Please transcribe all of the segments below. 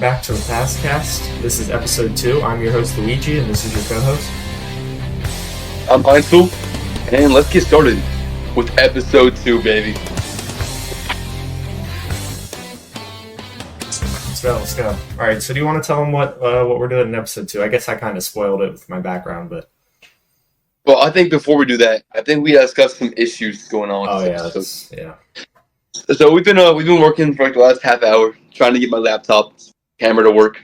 back to the FAZCAST. This is episode 2. I'm your host Luigi, and this is your co-host. I'm Heintzel, and let's get started with episode 2, baby. Let's go. All right. So, do you want to tell them what we're doing in episode 2? I guess I kind of spoiled it with my background, but Well, I think before we do that, I think we discussed some issues going on. oh with yeah, this episode. yeah. So we've been working for like the last half hour trying to get my laptop camera to work.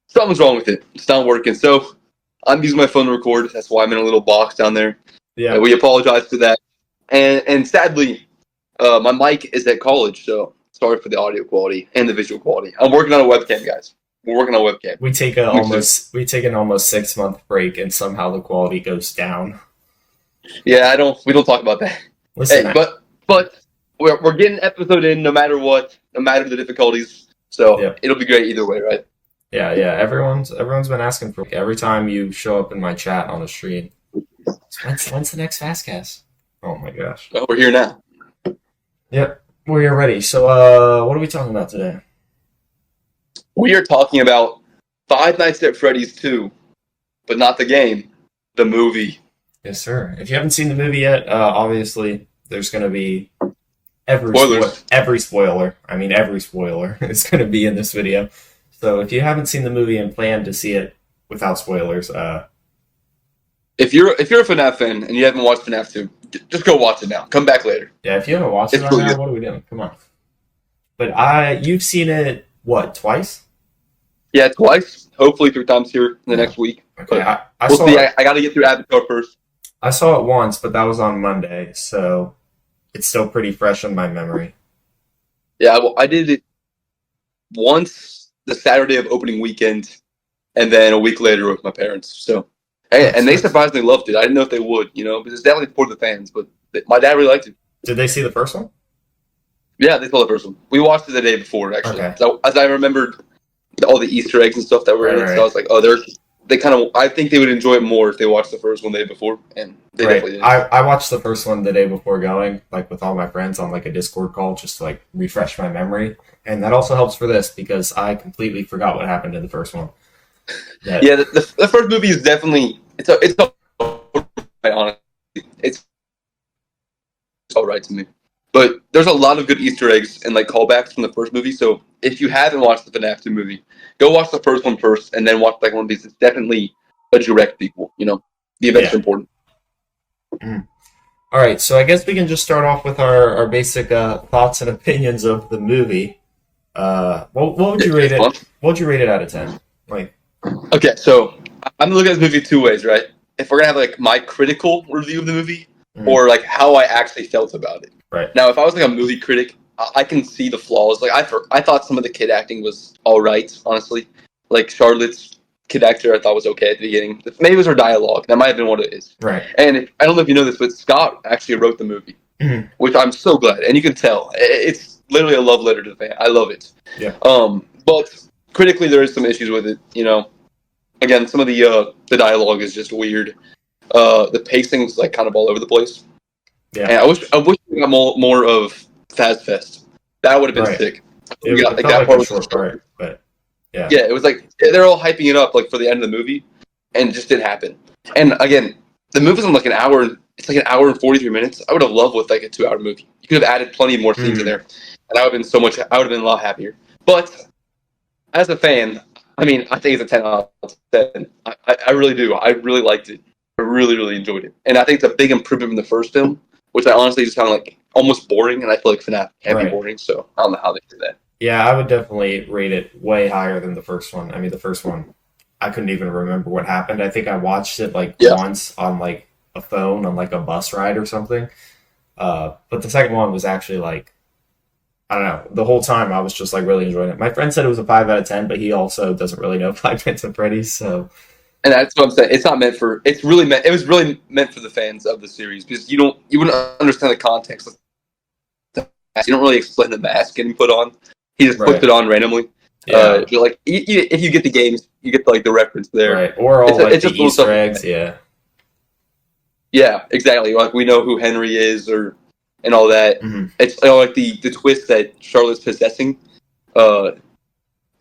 Something's wrong with it. It's not working. So I'm using my phone to record. That's why I'm in a little box down there. Yeah. We apologize for that. And sadly, my mic is at college, so sorry for the audio quality and the visual quality. I'm working on a webcam, guys. We're working on a webcam. We take an almost 6-month break, and somehow the quality goes down. Yeah, we don't talk about that. Listen, hey, but we're getting an episode in no matter what, no matter the difficulties. So Yep. It'll be great either way, right? Yeah. Everyone's been asking for every time you show up in my chat on the stream. When's the next FAZCAST? Oh my gosh. Well, we're here now. Yep, we're here ready. So, what are we talking about today? We are talking about Five Nights at Freddy's 2, but not the game, the movie. Yes, sir. If you haven't seen the movie yet, obviously there's going to be every spoiler is going to be in this video. So if you haven't seen the movie and plan to see it without spoilers, if you're a FNAF fan and you haven't watched FNAF 2, just go watch it now. Come back later. Yeah, if you haven't watched it right now, what are we doing? Come on. But you've seen it, what, twice? Yeah, twice. Hopefully 3 times here in the next week. Okay, we'll see. I got to get through Avatar first. I saw it once, but that was on Monday, so it's still pretty fresh in my memory. Yeah, well, I did it once the Saturday of opening weekend, and then a week later with my parents. So, and they surprisingly loved it. I didn't know if they would, because it's definitely for the fans. But my dad really liked it. Did they see the first one? Yeah, they saw the first one. We watched it the day before, actually. Okay. So as I remembered all the Easter eggs and stuff that were in it, so I was like, oh, I think they would enjoy it more if they watched the first one the day before, and they definitely did. I watched the first one the day before going, like with all my friends on like a Discord call, just to like refresh my memory, and that also helps for this because I completely forgot what happened in the first one. Yeah, the first movie is definitely it's honestly it's all right to me, but there's a lot of good Easter eggs and like callbacks from the first movie. So if you haven't watched the FNAF 2 movie, go watch the first one first, and then watch the second one because it's definitely a direct sequel. The events are important. Mm. All right, so I guess we can just start off with our basic thoughts and opinions of the movie. What would you rate it? What would you rate it out of 10? Okay, so I'm looking at this movie 2 ways, right? If we're gonna have like my critical review of the movie, or like how I actually felt about it. Right. Now, if I was like a movie critic, I can see the flaws. Like I thought some of the kid acting was all right, honestly. Like Charlotte's kid actor, I thought was okay at the beginning. Maybe it was her dialogue. That might have been what it is. Right. And I don't know if you know this, but Scott actually wrote the movie, which I'm so glad. And you can tell it's literally a love letter to the fan. I love it. Yeah. But critically, there is some issues with it. Again, some of the dialogue is just weird. The pacing's like kind of all over the place. Yeah. And I wish we got more of FAZCAST. That would have been sick. It got, like that part was short part, but yeah. Yeah, it was like they're all hyping it up like for the end of the movie, and it just didn't happen. And again, the movie's in like an hour. It's like an hour and 43 minutes. I would have loved with like a 2-hour movie. You could have added plenty more scenes in there, and I would have been a lot happier. But as a fan, I think it's a 10 out of 10. I really do. I really liked it. I really, really enjoyed it. And I think it's a big improvement from the first film, which I honestly just found like almost boring, and I feel like FNAF can be boring, so I don't know how they did that. Yeah, I would definitely rate it way higher than the first one. The first one, I couldn't even remember what happened. I think I watched it once on like a phone on like a bus ride or something. But the second one was actually like, I don't know, the whole time I was just like really enjoying it. My friend said it was a 5 out of 10, but he also doesn't really know Five Nights at Freddy's, so. And that's what I'm saying. It's not meant for. It was really meant for the fans of the series because you wouldn't understand the context. You don't really explain the mask getting put on. He just puts it on randomly. Yeah. If you get the games, you get like the reference there. Right. Or all the Easter eggs. Yeah. Yeah, exactly. Like we know who Henry is, and all that. It's like the twist that Charlotte's possessing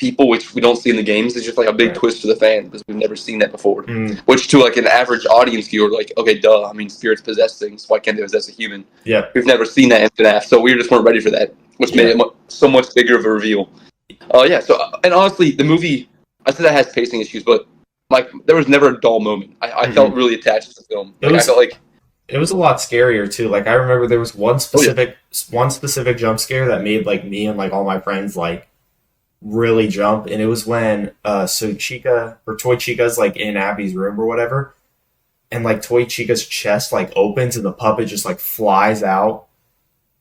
people, which we don't see in the games. It's just like a big twist to the fan because we've never seen that before. Which to like an average audience viewer, like, okay, duh. I mean, spirits possess things. Why can't they possess a human? Yeah. We've never seen that in FNAF, so we just weren't ready for that, which made it so much bigger of a reveal. So and honestly, the movie, I said that has pacing issues, but like there was never a dull moment. I felt really attached to the film. Like, I felt like it was a lot scarier too. Like I remember there was one specific jump scare that made like me and like all my friends like really jump, and it was when Toy Chica's like in Abby's room or whatever, and like Toy Chica's chest like opens and the puppet just like flies out.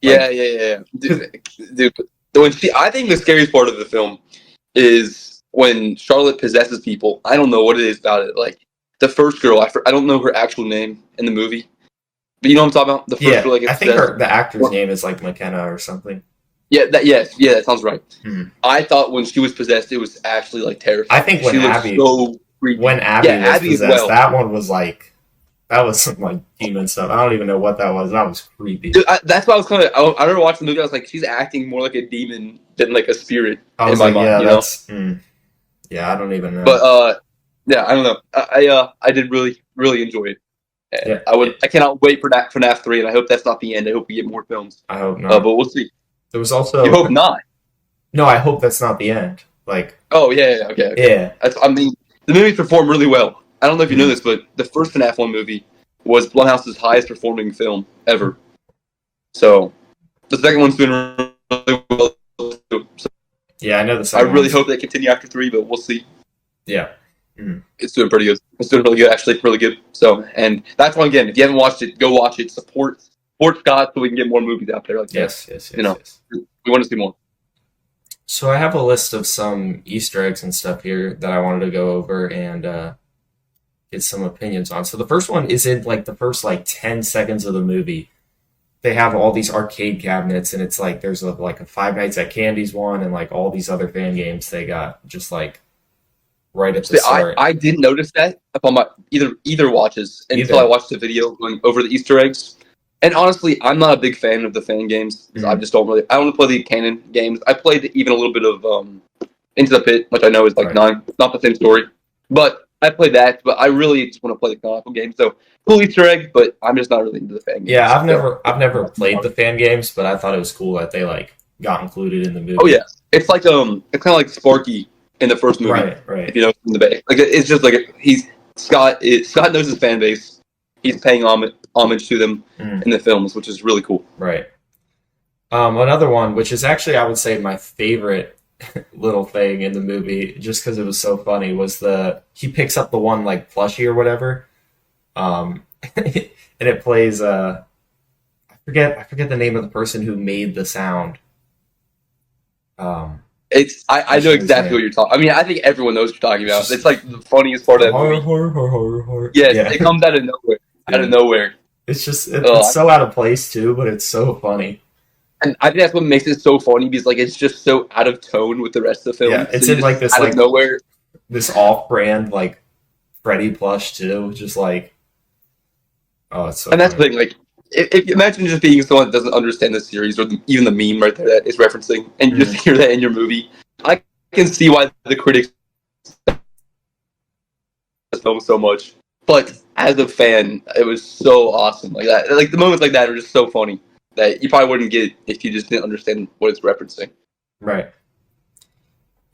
Yeah. Dude, I think the scariest part of the film is when Charlotte possesses people. I don't know what it is about it. Like the first girl, I don't know her actual name in the movie, but you know what I'm talking about. The first girl, I think the actor's name is like McKenna or something. That sounds right. I thought when she was possessed, it was actually like terrifying. I think when Abby was possessed, that one was like, that was some like demon stuff. I don't even know what that was. That was creepy. Dude, that's why I was kind of. I remember watching the movie. I was like, she's acting more like a demon than like a spirit in my mind. Yeah, I don't even know. But I don't know. I did really enjoy it. I cannot wait for that FNAF 3, and I hope that's not the end. I hope we get more films. I hope not. But we'll see. There was also. You hope not. No, I hope that's not the end. Like. Oh okay. Yeah. The movie performed really well. I don't know if you know this, but the first FNAF 1 movie was Blumhouse's highest performing film ever. So the second one's doing really well too. So, yeah, I know the second. I really hope they continue after 3, but we'll see. Yeah. It's doing pretty good. It's doing really good, actually, really good. So, and that's one again. If you haven't watched it, go watch it. Support Scott so we can get more movies out there. Like yes. We want to see more. So I have a list of some Easter eggs and stuff here that I wanted to go over and get some opinions on. So the first one is in like the first like 10 seconds of the movie. They have all these arcade cabinets, and it's like there's like a Five Nights at Candy's one, and like all these other fan games they got just like right at the start. I didn't notice that upon my either watches until I watched the video going over the Easter eggs. And honestly, I'm not a big fan of the fan games because I just don't want to play the canon games. I played even a little bit of Into the Pit, which I know is like not the same story, but I played that. But I really just want to play the canonical game. So cool Easter egg, but I'm just not really into the fan games. Yeah, I've never played the fan games, but I thought it was cool that they like got included in the movie. Oh yeah, it's like it's kind of like Sparky in the first movie, right? If you know from the Bay, like it's just like Scott knows his fan base. He's paying homage to them in the films, which is really cool. Right. Another one, which is actually I would say my favorite little thing in the movie, just because it was so funny, was he picks up the one like plushie or whatever, and it plays I forget the name of the person who made the sound. I know exactly what you're talking. I mean, I think everyone knows what you're talking about. It's like the funniest part of that movie. Yes, it comes out of nowhere. It's just it's so out of place too, but it's so funny. And I think that's what makes it so funny because like it's just so out of tone with the rest of the film. Yeah, it's in like this out like of nowhere. This off-brand like Freddy plush too, just like it's so. And that's the thing, like if you imagine just being someone that doesn't understand the series or even the meme right there that is referencing, and you just hear that in your movie, I can see why the critics this film so much. But as a fan, it was so awesome. Like that, like the moments like that are just so funny that you probably wouldn't get if you just didn't understand what it's referencing. Right.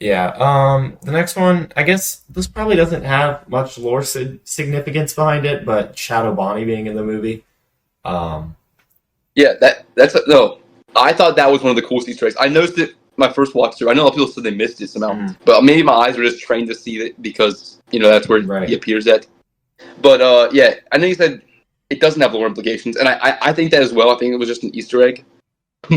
Yeah. The next one, I guess this probably doesn't have much lore significance behind it, but Shadow Bonnie being in the movie. Yeah, no. I thought that was one of the coolest Easter eggs. I noticed it my first watch through. I know a lot of people said they missed it somehow, but maybe my eyes were just trained to see it because that's where he appears at. But I know you said it doesn't have lore implications, and I think that as well. I think it was just an Easter egg.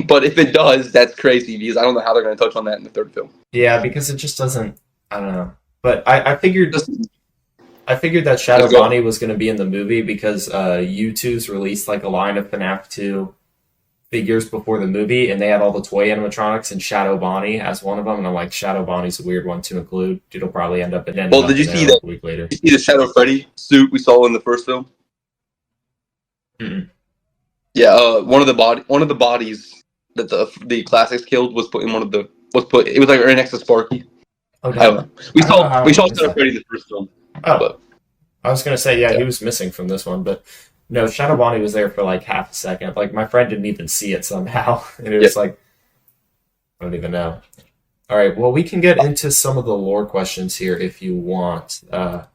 But if it does, that's crazy because I don't know how they're going to touch on that in the third film. Yeah, because it just doesn't. I don't know. But I figured that Shadow Bonnie was going to be in the movie because U2's released like a line of FNAF 2 figures before the movie, and they had all the toy animatronics and Shadow Bonnie as one of them. And I'm like, Shadow Bonnie's a weird one to include. It'll probably end up in. Well, did you see that? A week later. Did you see the Shadow Freddy suit we saw in the first film? Mm-mm. Yeah, one of the bodies that the classics killed was put in it was like right next to Sparky. Oh, I don't damn. know. We I don't know saw how we I saw missed Shadow that. Freddy in the first film, Oh, but I was gonna say, yeah, yeah, he was missing from this one, but no, Shadow Bonnie was there for like half a second. Like my friend didn't even see it somehow, and it yeah, was like I don't even know. All right, well, we can get into some of the lore questions here if you want. You that's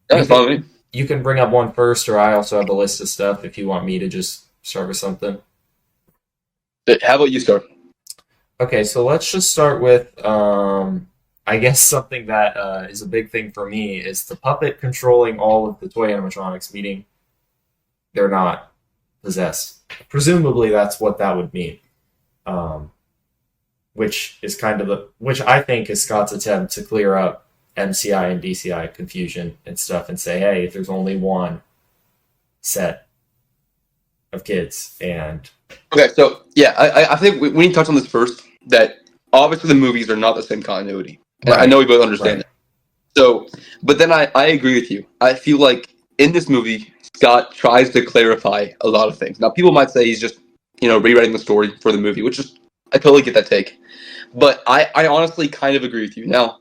can fine with me. you can bring up one first, or I also have a list of stuff if you want me to just start with something. How about you start? Okay, so let's just start with I guess something that is a big thing for me is the puppet controlling all of the toy animatronics, meaning they're not possessed. Presumably, that's what that would mean. Um, which is kind of which I think is Scott's attempt to clear up MCI and DCI confusion and stuff, and say, hey, if there's only one set of kids, and Okay, so yeah, I think we need to touch on this first. That obviously the movies are not the same continuity, and I know right, we both understand right, that. So, but then I agree with you. I feel like in this movie, Scott tries to clarify a lot of things. Now, people might say he's just rewriting the story for the movie, which is I totally get that take. But I honestly kind of agree with you. Now,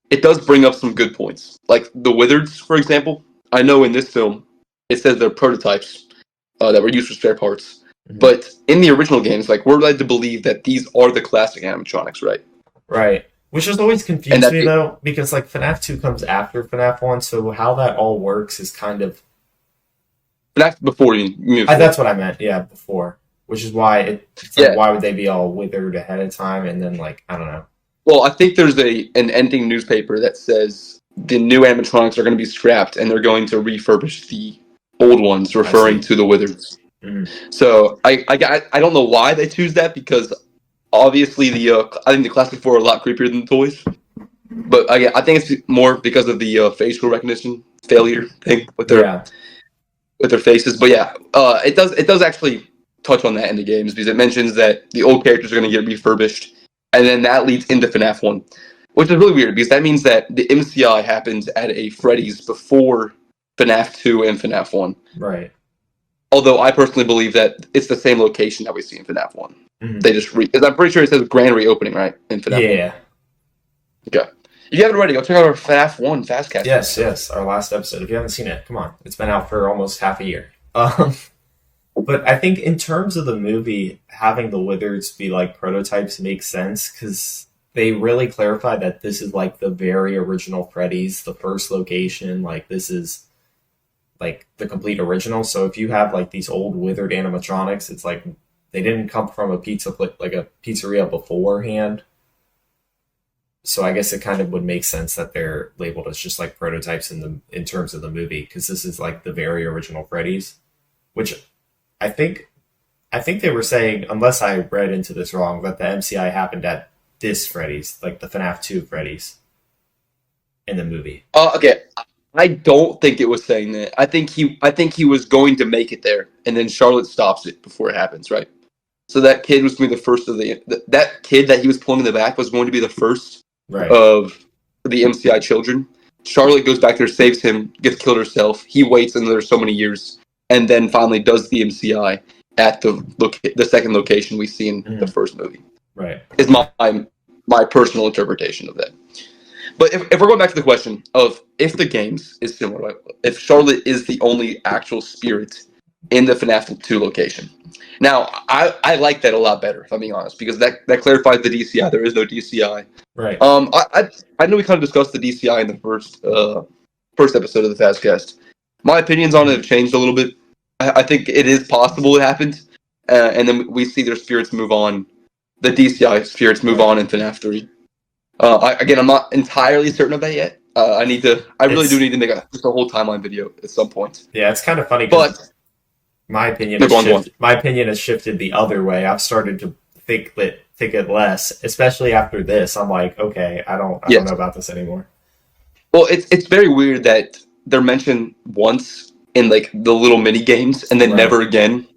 it does bring up some good points, like the Wizards, for example. I know in this film it says they're prototypes that were used for spare parts. mhm, But in the original games, like we're led to believe that these are the classic animatronics, right? right. Which has always And confused that me though, because like FNAF 2 comes after FNAF 1, so how that all works is kind of that's before you move forward. that's what I meant, yeah, before. Which is why it's like Yeah. why would they be all withered ahead of time and then like I don't know. Well, I think there's an ending newspaper that says the new animatronics are going to be scrapped and they're going to refurbish the old ones, I referring see. to the Wizards. Mhm. So I don't know why they choose that because obviously I think the classic four are a lot creepier than the toys. But I think it's more because of the facial recognition failure thing Yeah. with their faces. But yeah, it does actually touch on that in the games because it mentions that the old characters are going to get refurbished, and then that leads into FNAF one, which is really weird because that means that the MCI happens at a Freddy's before FNAF two and FNAF one. Right. Although I personally believe that it's the same location that we see in FNAF one. Mhm. They just because I'm pretty sure it says grand reopening right in FNAF one. Yeah. Okay. If you haven't already, go check out our FNAF 1 FAZCAST Yes, episode. yes. Our last episode. If you haven't seen it, come on. It's been out for almost half a year. But I think in terms of the movie, having the Wizards be like prototypes makes sense because they really clarify that this is like the very original Freddy's, the first location. Like this is like the complete original. So if you have like these old withered animatronics, it's like they didn't come from a like a pizzeria beforehand. So I guess it kind of would make sense that they're labeled as just like prototypes in terms of the movie because this is like the very original Freddy's, which I think I think they were saying, unless I read into this wrong, that the MCI happened at this Freddy's, like the FNAF 2 Freddy's in the movie. Okay. I don't think it was saying that. I think he was going to make it there, and then Charlotte stops it before it happens, right? So that kid was going to be the first of that kid that he was pulling in the back was going to be the first Right. of the MCI children. Charlotte goes back there, saves him, gets killed herself. He waits another so many years, and then finally does the MCI at the second location we see in the Mhm. first movie. Right. Is my personal interpretation of that. But if we're going back to the question of if the games is similar, right? If Charlotte is the only actual spirit in the FNAF 2 location. Now, I like that a lot better, if I'm being honest, because that clarifies the DCI. There is no DCI. Right. I know we kind of discussed the DCI in the first episode of the FAZCAST. My opinions on it have Mhm. changed a little bit. I think it is possible it happened, and then we see their spirits move on. The DCI spirits move Right. on in FNAF 3. Again, I'm not entirely certain of that yet. I really do It's need to make just a whole timeline video at some point. yeah, it's kind of funny because But my opinion no, has go on, go on. shifted. My opinion has shifted the other way. I've started to think it less, especially after this. I'm like, okay, I don't know Yes. about this anymore. Well, it's very weird that they're mentioned once in like the little mini games and then Right. never again.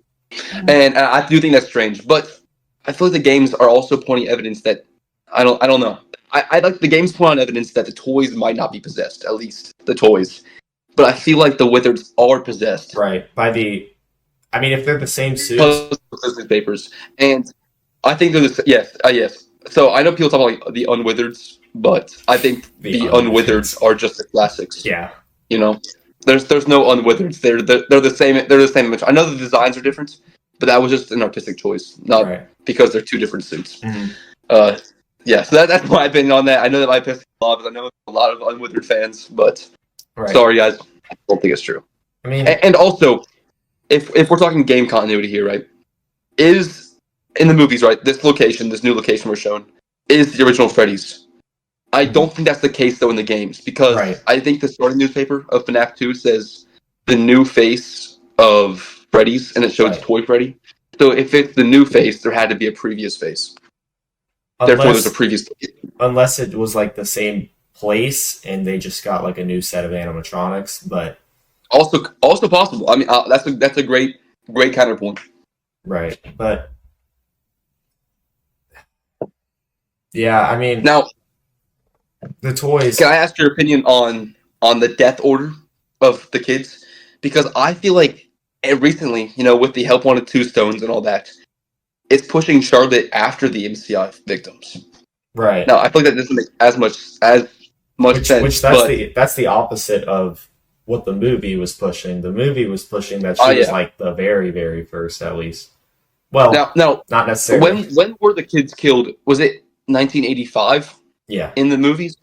And I do think that's strange. But I feel like the games are also pointing evidence that I don't know. I like the games point on evidence that the toys might not be possessed, at least the toys. But I feel like the wizards are possessed Right. By the I mean if they're the same because suits, of the papers. And I think they're yes, yes. So I know people talk about like the unwizards, but I think the Unwithered are just the classics. Yeah. You know, there's no Unwithered. They're the same. They're the same. I know the designs are different, but that was just an artistic choice, not because they're two different suits. Mm-hmm. Yeah. So that's my opinion on that. I know that I pissed a lot, because I know a lot of Unwithered fans, but sorry guys, I don't think it's true. I mean, and also, if we're talking game continuity here, right, is in the movies, right, this new location we're shown is the original Freddy's. I don't think that's the case, though, in the games, because I think the starting newspaper of FNAF 2 says the new face of Freddy's, and it shows Toy Freddy. So if it's the new face, there had to be a previous face. Therefore, there's a previous... Unless it was, like, the same place, and they just got, like, a new set of animatronics, but... Also possible. I mean, that's a great counterpoint. Right, but... Yeah, I mean... Now... The toys. Can I ask your opinion on the death order of the kids? Because I feel like recently, with the Help Wanted 2 stones and all that, it's pushing Charlotte after the MCI victims. Right. Now, I feel like that doesn't make as much sense. Which that's the opposite of what the movie was pushing. The movie was pushing that she was like the very, very first, at least. Well, now, not necessarily. When were the kids killed? Was it 1985? Yeah. In the movies?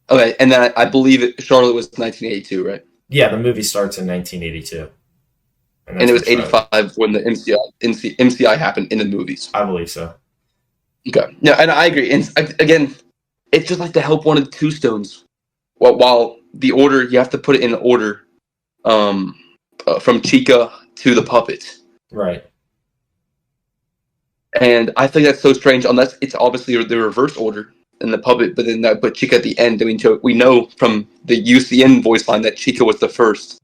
Okay, and then I believe Charlotte was 1982, right? Yeah, the movie starts in 1982. And it was 85 when the MCI happened in the movies. I believe so. Okay. Yeah, and I agree. And again, it's just like the Help Wanted 2 stones. While the order, you have to put it in order from Chica to the puppet. Right. And I think that's so strange, unless it's obviously the reverse order in the puppet, but then that put Chica at the end. I mean, we know from the UCN voice line that Chica was the first.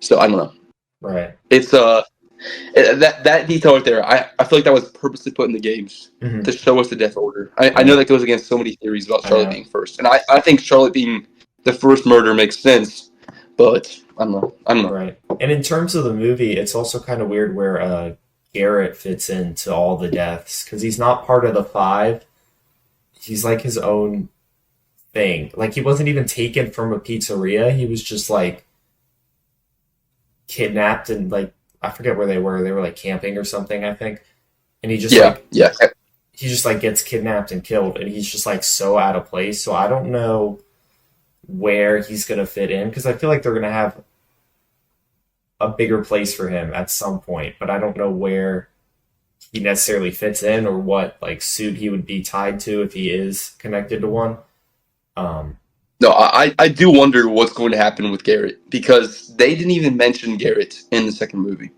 So I don't know. Right. It's that detail right there. I feel like that was purposely put in the games to show us the death order. I know that goes against so many theories about Charlotte being first, and I think Charlotte being the first murder makes sense, but I don't know. Right. And in terms of the movie, it's also kind of weird where Garrett fits into all the deaths, because he's not part of the 5. He's like his own thing. Like, he wasn't even taken from a pizzeria. He was just like kidnapped, and like, I forget where they were. They were like camping or something, I think. And he just he just like gets kidnapped and killed, and he's just like so out of place. So I don't know where he's gonna fit in, because I feel like they're gonna have a bigger place for him at some point, but I don't know where he necessarily fits in, or what like suit he would be tied to if he is connected to one. No, I do wonder what's going to happen with Garrett, because they didn't even mention Garrett in the second movie.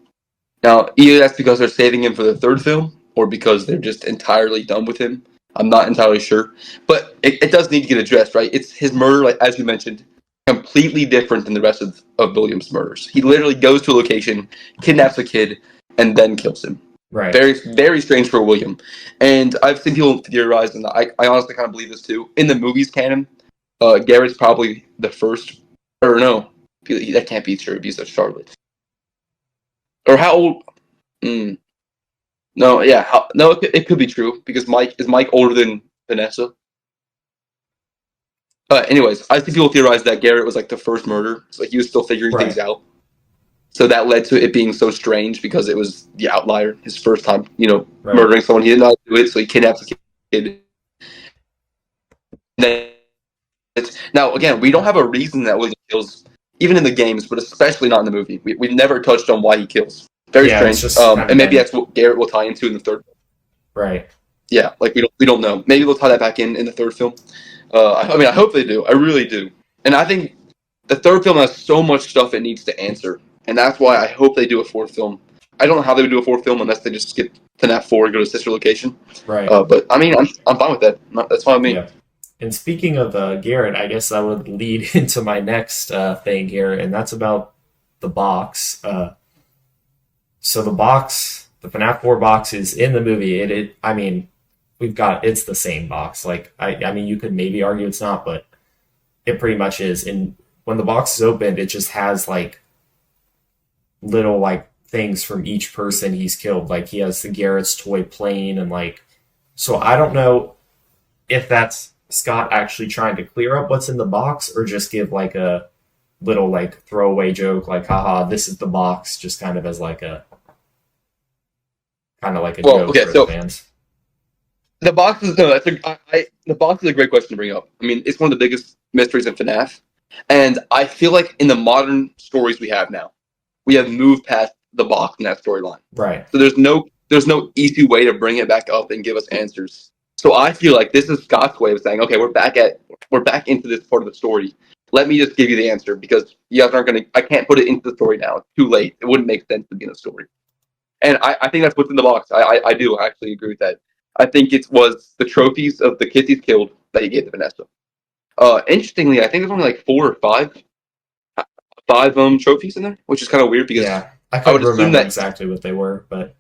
Now, either that's because they're saving him for the third film, or because they're just entirely done with him. I'm not entirely sure, but it does need to get addressed, right? It's his murder, like, as you mentioned, completely different than the rest of Williams' murders. He literally goes to a location, kidnaps a kid, and then kills him. Right. Very, very strange for William. And I've seen people theorize, and I honestly kind of believe this too. In the movies canon, Garrett's probably the first, or no, that can't be true because that's Charlotte. Or how old? No, yeah, it could be true, because is Mike older than Vanessa? Anyways, I see people theorize that Garrett was like the first murder, so he was still figuring things out. So that led to it being so strange, because it was the outlier, his first time, murdering someone. He didn't know how to do it, so he kidnaps a kid. Now, again, we don't have a reason that William kills, even in the games, but especially not in the movie. We've never touched on why he kills. Very strange. And maybe that's what Garrett will tie into in the third film. Right. Yeah, like we don't know. Maybe they'll tie that back in the third film. I mean, I hope they do. I really do. And I think the third film has so much stuff it needs to answer. And that's why I hope they do a fourth film. I don't know how they would do a fourth film unless they just skip FNAF 4 and go to sister location. Right. But I mean, I'm fine with that. That's fine with me. Yeah. And speaking of Garrett, I guess that would lead into my next thing here, and that's about the box. So the box, the FNAF 4 box, is in the movie. I mean, it's the same box. Like, I mean, you could maybe argue it's not, but it pretty much is. And when the box is opened, it just has like little like things from each person he's killed. Like, he has the Garrett's toy plane, and like, so I don't know if that's Scott actually trying to clear up what's in the box, or just give like a little like throwaway joke, like haha, this is the box, just kind of as like a joke okay, for the so fans. the box is no. The box is a great question to bring up. I mean, it's one of the biggest mysteries in FNAF, and I feel like in the modern stories we have now, we have moved past the box in that storyline. Right. So there's no easy way to bring it back up and give us answers. So I feel like this is Scott's way of saying, okay, we're back into this part of the story. Let me just give you the answer because you guys aren't gonna. I can't put it into the story now. It's too late. It wouldn't make sense to be in the story. And I think that's what's in the box. I do actually agree with that. I think it was the trophies of the kids he's killed that he gave to Vanessa. Interestingly, I think there's only like 4 or 5 trophies in there, which is kind of weird because Yeah, I I would couldn't assume remember that exactly what they were, but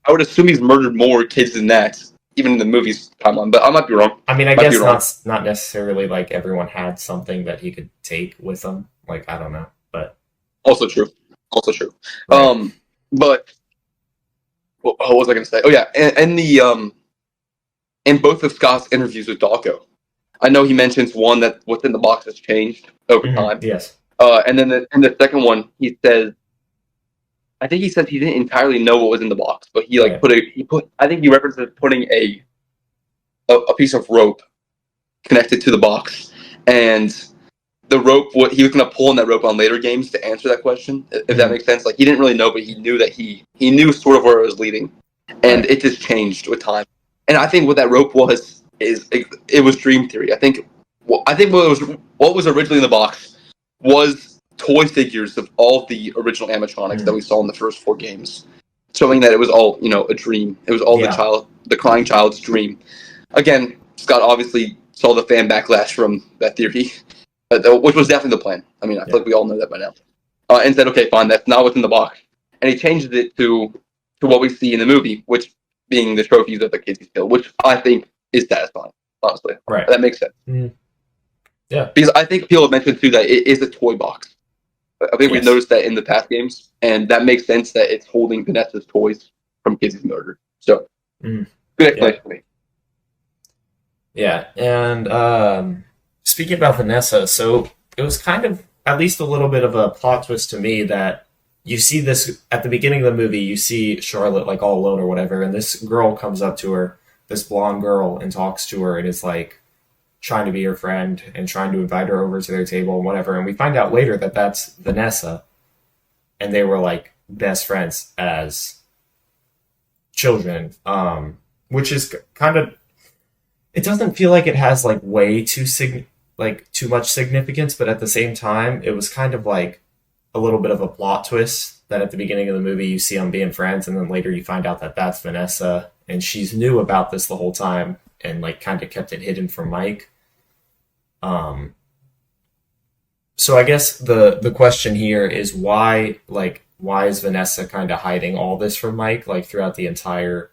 I would assume he's murdered more kids than that, even in the movie's timeline. But I might be wrong. I mean, I Might be guess wrong. not necessarily like everyone had something that he could take with them. Like I don't know, but Also true. Also true. right. But what was I going to say? Oh yeah, and the in both of Scott's interviews with Dawko, I know he mentions one that what's in the box has changed over time. Yes. And then in the second one, he says, I think he says he didn't entirely know what was in the box, but he like Right. I think he references putting a piece of rope connected to the box, and the rope, what he was going to pull on that rope on later games to answer that question, if that makes sense. Like he didn't really know, but he knew that he knew sort of where it was leading, and Right. it just changed with time. And I think what that rope was is it was dream theory. I think what was originally in the box was toy figures of all of the original animatronics that we saw in the first 4 games, showing that it was all a dream. It was all Yeah. the crying child's dream. Again, Scott obviously saw the fan backlash from that theory, which was definitely the plan. I mean, I feel Yeah. like we all know that by now. And said, okay, fine, that's not what's in the box. And he changed it to what we see in the movie, which being the trophies of the kids he killed, which I think is satisfying, honestly. Right. That makes sense. Mm. Yeah. Because I think people have mentioned, too, that it is a toy box. I think we've Yes. noticed that in the past games, and that makes sense that it's holding Vanessa's toys from kids he's murdered. So, good explanation for me. Yeah. And speaking about Vanessa, so it was kind of at least a little bit of a plot twist to me that you see this at the beginning of the movie. You see Charlotte like all alone or whatever, and this girl comes up to her, this blonde girl, and talks to her, and is like trying to be her friend and trying to invite her over to their table and whatever. And we find out later that that's Vanessa, and they were like best friends as children, which is kind of, it doesn't feel like it has like way too much significance, but at the same time, it was kind of like a little bit of a plot twist that at the beginning of the movie you see them being friends, and then later you find out that that's Vanessa, and she's knew about this the whole time and like kind of kept it hidden from Mike. Um, so I guess the question here is why is Vanessa kind of hiding all this from Mike like throughout the entire?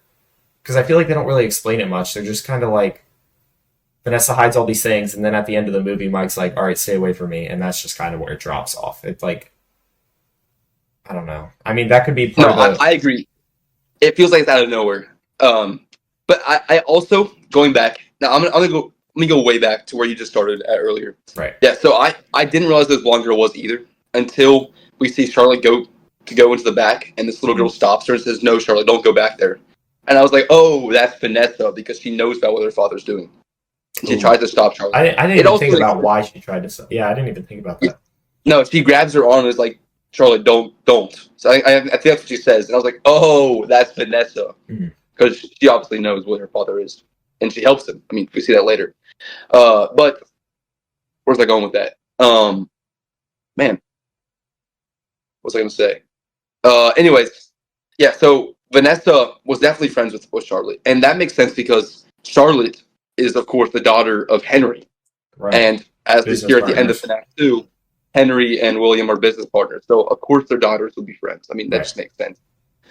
Because I feel like they don't really explain it much. They're just kind of like Vanessa hides all these things, and then at the end of the movie, Mike's like, "All right, stay away from me," and that's just kind of where it drops off. It's like I don't know. I mean, that could be No, part of the I agree. It feels like it's out of nowhere. But I also going back now. I'm gonna go. Let me go way back to where you just started at earlier. right. Yeah. So I didn't realize this blonde girl was either until we see Charlotte go into the back, and this little girl stops her and says, "No, Charlotte, don't go back there." And I was like, "Oh, that's Vanessa because she knows about what her father's doing. And she Ooh. tries to stop Charlotte." I didn't It even also think makes about sense. why she tried to. Yeah, I didn't even think about that. No, she grabs her arm and is like, "Charlotte, don't." So I think that's what she says, and I was like, "Oh, that's Vanessa," Mhm. because she obviously knows what her father is, and she helps him. I mean, we see that later. But where's I going with that? Man, what was I going to say? Anyways, yeah. So Vanessa was definitely friends with Charlotte, and that makes sense because Charlotte is, of course, the daughter of Henry, Right. and as we Business hear at the end of partners. FNAF 2, Henry and William are business partners, so of course their daughters would be friends. I mean, that Right. just makes sense.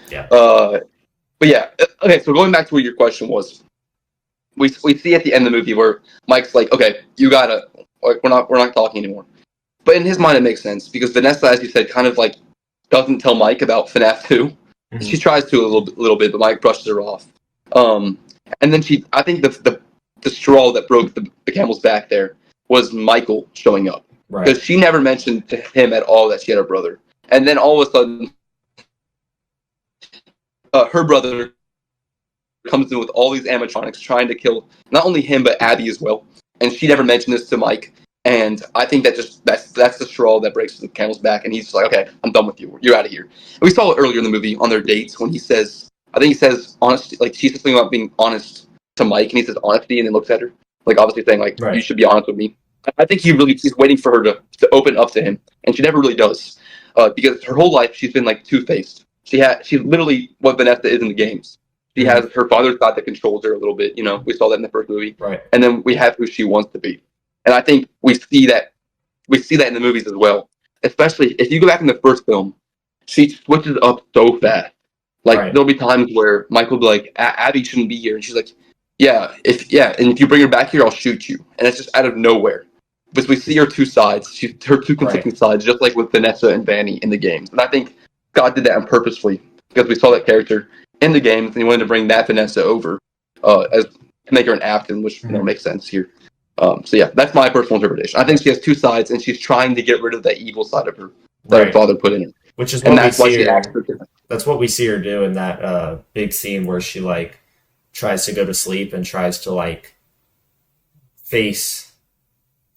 Yeah. But yeah, okay. So going back to what your question was, we see at the end of the movie where Mike's like, "Okay, you gotta like we're not talking anymore." But in his mind, it makes sense because Vanessa, as you said, kind of like doesn't tell Mike about FNAF 2. Mhm. She tries to a little bit, but Mike brushes her off. And then I think the the straw that broke the camel's back there was Michael showing up. Right. Because she never mentioned to him at all that she had a brother. And then all of a sudden, her brother comes in with all these animatronics trying to kill not only him, but Abby as well. And she never mentioned this to Mike. And I think that that's the straw that breaks the camel's back. And he's just like, okay, I'm done with you. You're out of here. And we saw it earlier in the movie on their dates when he says, I think he says honesty, like she says something about being honest to Mike, and he says honesty, and then looks at her, like obviously saying like, you should be honest with me. I think he's waiting for her to open up to him, and she never really does, because her whole life she's been like two-faced. She's literally what Vanessa is in the games. She has her father's side that controls her a little bit. You know, we saw that in the first movie, right? And then we have who she wants to be, and I think we see that in the movies as well. Especially if you go back in the first film, she switches up so fast. Like there'll be times where Michael will be like, "Abby shouldn't be here," and she's like, and if you bring her back here, I'll shoot you." And it's just out of nowhere. But we see her two sides, her two conflicting sides, just like with Vanessa and Vanny in the games. And I think God did that on purposefully, because we saw that character in the games, and he wanted to bring that Vanessa over as to make her an Afton, which makes sense here. So yeah, that's my personal interpretation. I think she has two sides, and she's trying to get rid of that evil side of her that her father put in her. Which is what we see her. That's what we see her do in that big scene where she like tries to go to sleep and tries to like face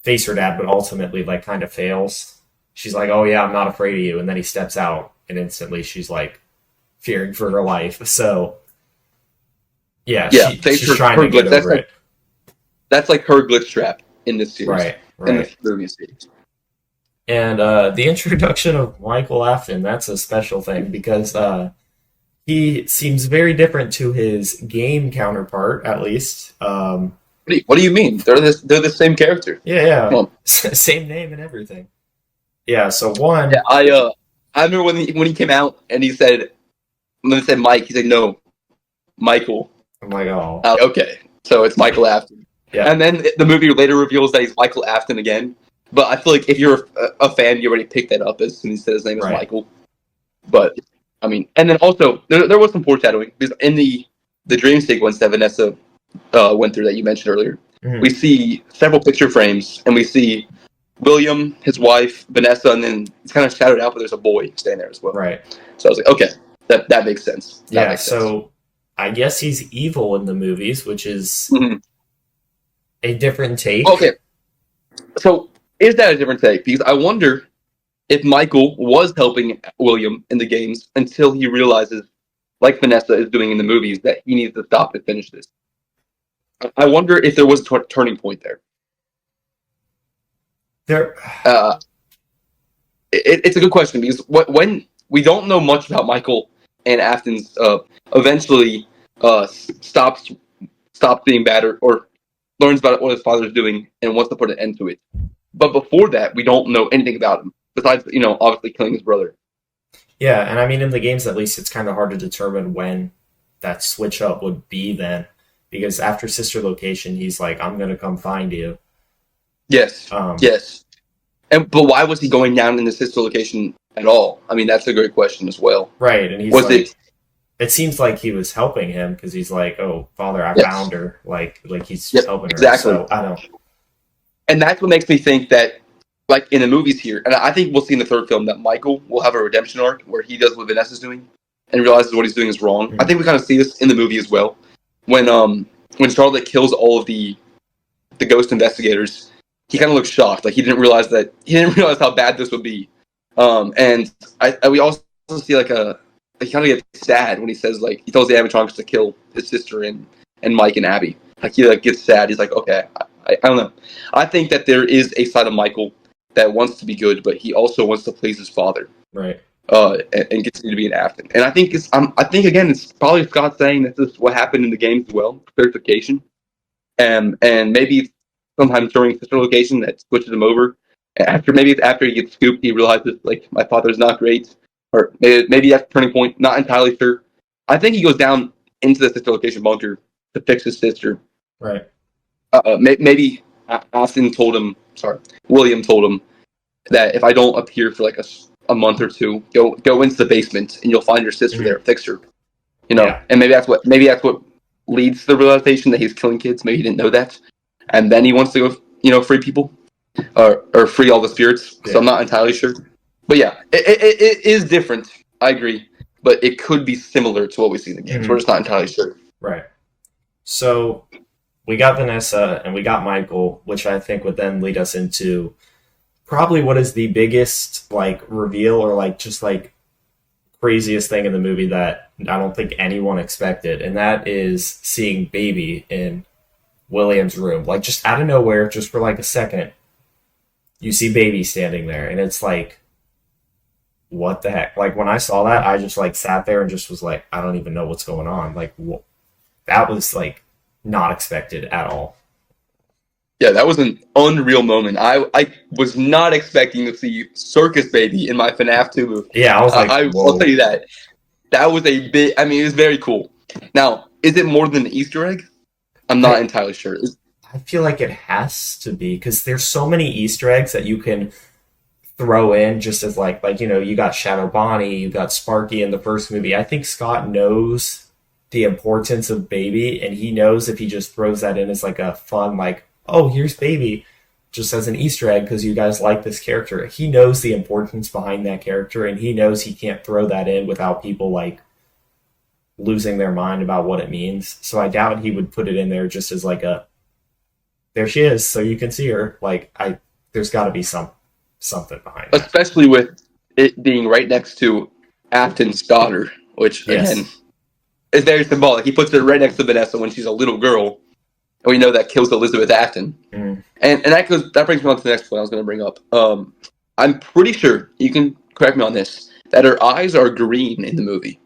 her dad, but ultimately like kind of fails. She's like, "Oh yeah, I'm not afraid of you," and then he steps out, and instantly she's like fearing for her life. So yeah, she's trying to get over it. That's like her glitch trap in this series, right? In this movie series. And the introduction of Michael Afton, that's a special thing because he seems very different to his game counterpart, at least. What do you mean? They're the same character. Yeah. Same name and everything. Yeah, so one... Yeah, I remember when he came out and he said, when they said Mike, he said, "No, Michael." I'm like, oh. Okay, so it's Michael Afton. Yeah. And then the movie later reveals that he's Michael Afton again. But I feel like if you're a fan, you already picked that up as soon as he said his name is Michael. But, I mean, and then also, there was some foreshadowing. Because in the dream sequence that Vanessa went through that you mentioned earlier, we see several picture frames, and we see William, his wife, Vanessa, and then it's kind of shadowed out, but there's a boy staying there as well. Right. So I was like, okay, that makes sense. That makes sense. So I guess he's evil in the movies, which is a different take. Okay. So... is that a different take? Because I wonder if Michael was helping William in the games until he realizes, like Vanessa is doing in the movies, that he needs to stop and finish this. I wonder if there was a turning point there. It's a good question because when we don't know much about Michael and Afton's eventually stops being bad or learns about what his father's doing and wants to put an end to it. But before that, we don't know anything about him, besides, obviously killing his brother. Yeah, and I mean, in the games, at least, it's kind of hard to determine when that switch up would be then. Because after Sister Location, he's like, "I'm going to come find you." Yes, yes. But why was he going down in the Sister Location at all? I mean, that's a great question as well. Right, and he's it seems like he was helping him, because he's like, "Oh, Father, I found her." Like he's helping her. Exactly. So, I don't know. And that's what makes me think that, like in the movies here, and I think we'll see in the third film that Michael will have a redemption arc where he does what Vanessa's doing and realizes what he's doing is wrong. I think we kind of see this in the movie as well. When Charlotte kills all of the ghost investigators, he kind of looks shocked. Like he didn't realize how bad this would be. And we also see he kind of gets sad when he says, like, he tells the animatronics to kill his sister and Mike and Abby. Like he gets sad. He's like, okay. I don't know. I think that there is a side of Michael that wants to be good, but he also wants to please his father, right? And continue to be an Afton. And I think again, it's probably Scott saying that this is what happened in the games as well, clarification, and maybe sometime during Sister Location that switches him over. After he gets scooped, he realizes like my father's not great, or maybe that's the turning point. Not entirely sure. I think he goes down into the Sister Location bunker to fix his sister, right? Maybe William told him that if I don't appear for like a month or two, go into the basement and you'll find your sister there, fix her. And maybe that's what leads to the realization that he's killing kids. Maybe he didn't know that, and then he wants to go, free people, or free all the spirits. Yeah. So I'm not entirely sure, but yeah, it is different. I agree, but it could be similar to what we see in the games. We're just not entirely sure. Right. So we got Vanessa and we got Michael, which I think would then lead us into probably what is the biggest like reveal or like just like craziest thing in the movie that I don't think anyone expected, and that is seeing Baby in William's room. Like just out of nowhere, just for like a second, you see Baby standing there, and it's like, what the heck? Like when I saw that, I just like sat there and just was like, I don't even know what's going on. Like that was like not expected at all. Yeah, that was an unreal moment. I was not expecting to see Circus Baby in my FNAF 2 movie. Yeah, I was like, I'll tell you that. That was a bit. I mean, it was very cool. Now, is it more than an Easter egg? I'm not entirely sure. I feel like it has to be because there's so many Easter eggs that you can throw in just as like you got Shadow Bonnie, you got Sparky in the first movie. I think Scott knows the importance of Baby, and he knows if he just throws that in as like a fun like, oh, here's Baby, just as an Easter egg because you guys like this character. He knows the importance behind that character, and he knows he can't throw that in without people like losing their mind about what it means. So I doubt he would put it in there just as like a, there she is, so you can see her. Like there's got to be something behind that. Especially with it being right next to Afton's daughter, which again is very symbolic. He puts it right next to Vanessa when she's a little girl. And we know that kills Elizabeth Afton. And that brings me on to the next point I was going to bring up. I'm pretty sure, you can correct me on this, that her eyes are green in the movie.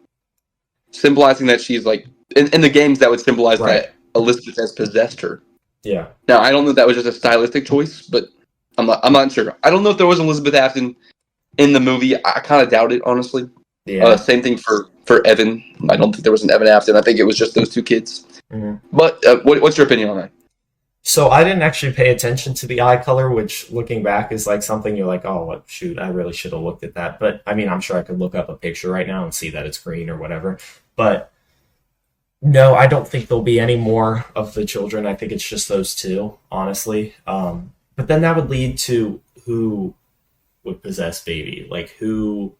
Symbolizing that she's like, in the games that would symbolize that Elizabeth has possessed her. Yeah. Now, I don't know if that was just a stylistic choice, but I'm not sure. I don't know if there was Elizabeth Afton in the movie. I kind of doubt it, honestly. Yeah. Same thing for Evan. I don't think there was an Evan Afton. I think it was just those two kids. But what's your opinion on that? So I didn't actually pay attention to the eye color, which looking back is like something you're like, oh, shoot, I really should have looked at that. But I mean, I'm sure I could look up a picture right now and see that it's green or whatever. But no, I don't think there'll be any more of the children. I think it's just those two, honestly. But then that would lead to who would possess Baby, like who.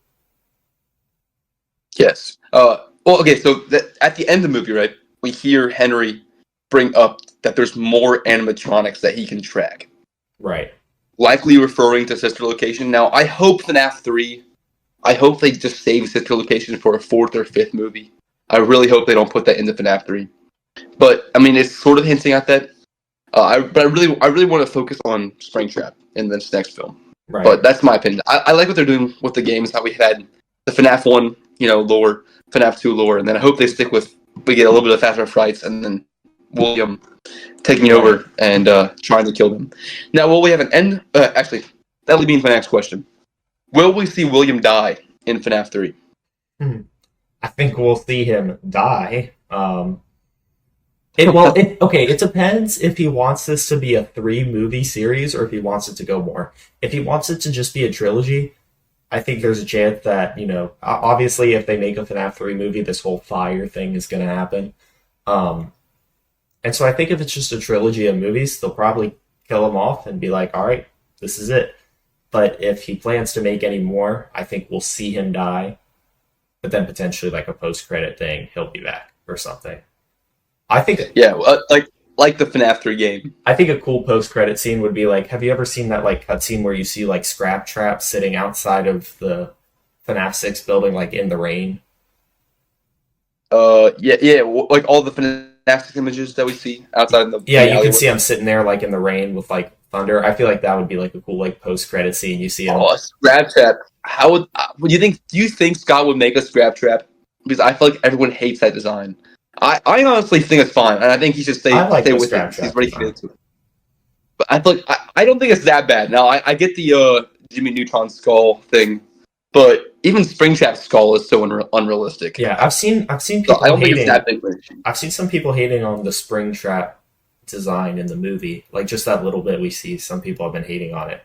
Yes. Well, okay. So at the end of the movie, right, we hear Henry bring up that there's more animatronics that he can track. Right. Likely referring to Sister Location. Now, I hope FNAF 3, I hope they just save Sister Location for a fourth or fifth movie. I really hope they don't put that into FNAF 3. But, I mean, it's sort of hinting at that. But I really want to focus on Springtrap in this next film. Right. But that's my opinion. I like what they're doing with the games, how we had the FNAF 1, lore, FNAF 2 lore, and then I hope they stick with, we get a little bit of Faster Frights, and then William taking over and trying to kill them. Now, will we have an end? Actually, that leads me into my next question. Will we see William die in FNAF 3? I think we'll see him die. It depends if he wants this to be a 3-movie series or if he wants it to go more. If he wants it to just be a trilogy, I think there's a chance that, obviously if they make a FNAF 3 movie, this whole fire thing is going to happen. And so I think if it's just a trilogy of movies, they'll probably kill him off and be like, all right, this is it. But if he plans to make any more, I think we'll see him die. But then potentially like a post-credit thing, he'll be back or something. I think... Yeah, like the FNAF 3 game. I think a cool post-credit scene would be like, have you ever seen that like cutscene where you see like Scrap Trap sitting outside of the FNAF 6 building like in the rain? Yeah, like all the FNAF images that we see outside in the you can see him sitting there like in the rain with like thunder. I feel like that would be like a cool like post-credit scene. You see him. Oh, Scrap Trap. How would you think? Do you think Scott would make a Scrap Trap? Because I feel like everyone hates that design. I honestly think it's fine, and I think he should stay with it. He's ready to get into it. But I feel like I don't think it's that bad. Now I get the Jimmy Neutron skull thing, but even Springtrap's skull is so Yeah, unrealistic. I've seen people I don't hating. think it's that big of an issue. I've seen some people hating on the Springtrap design in the movie, like just that little bit we see. Some people have been hating on it.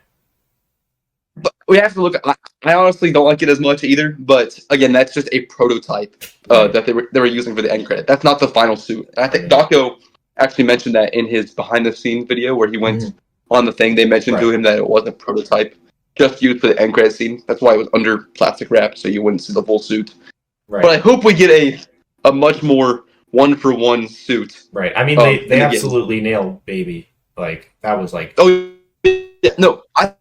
But we have to look at. I honestly don't like it as much either, but again, that's just a prototype that they were using for the end credit. That's not the final suit. And I think Daco actually mentioned that in his behind the scenes video where he went on the thing. They mentioned to him that it wasn't a prototype, just used for the end credit scene. That's why it was under plastic wrap, so you wouldn't see the full suit. Right. But I hope we get a much more one-for-one suit. Right. I mean, they absolutely nailed Baby. Like, that was like... Oh, yeah, no, I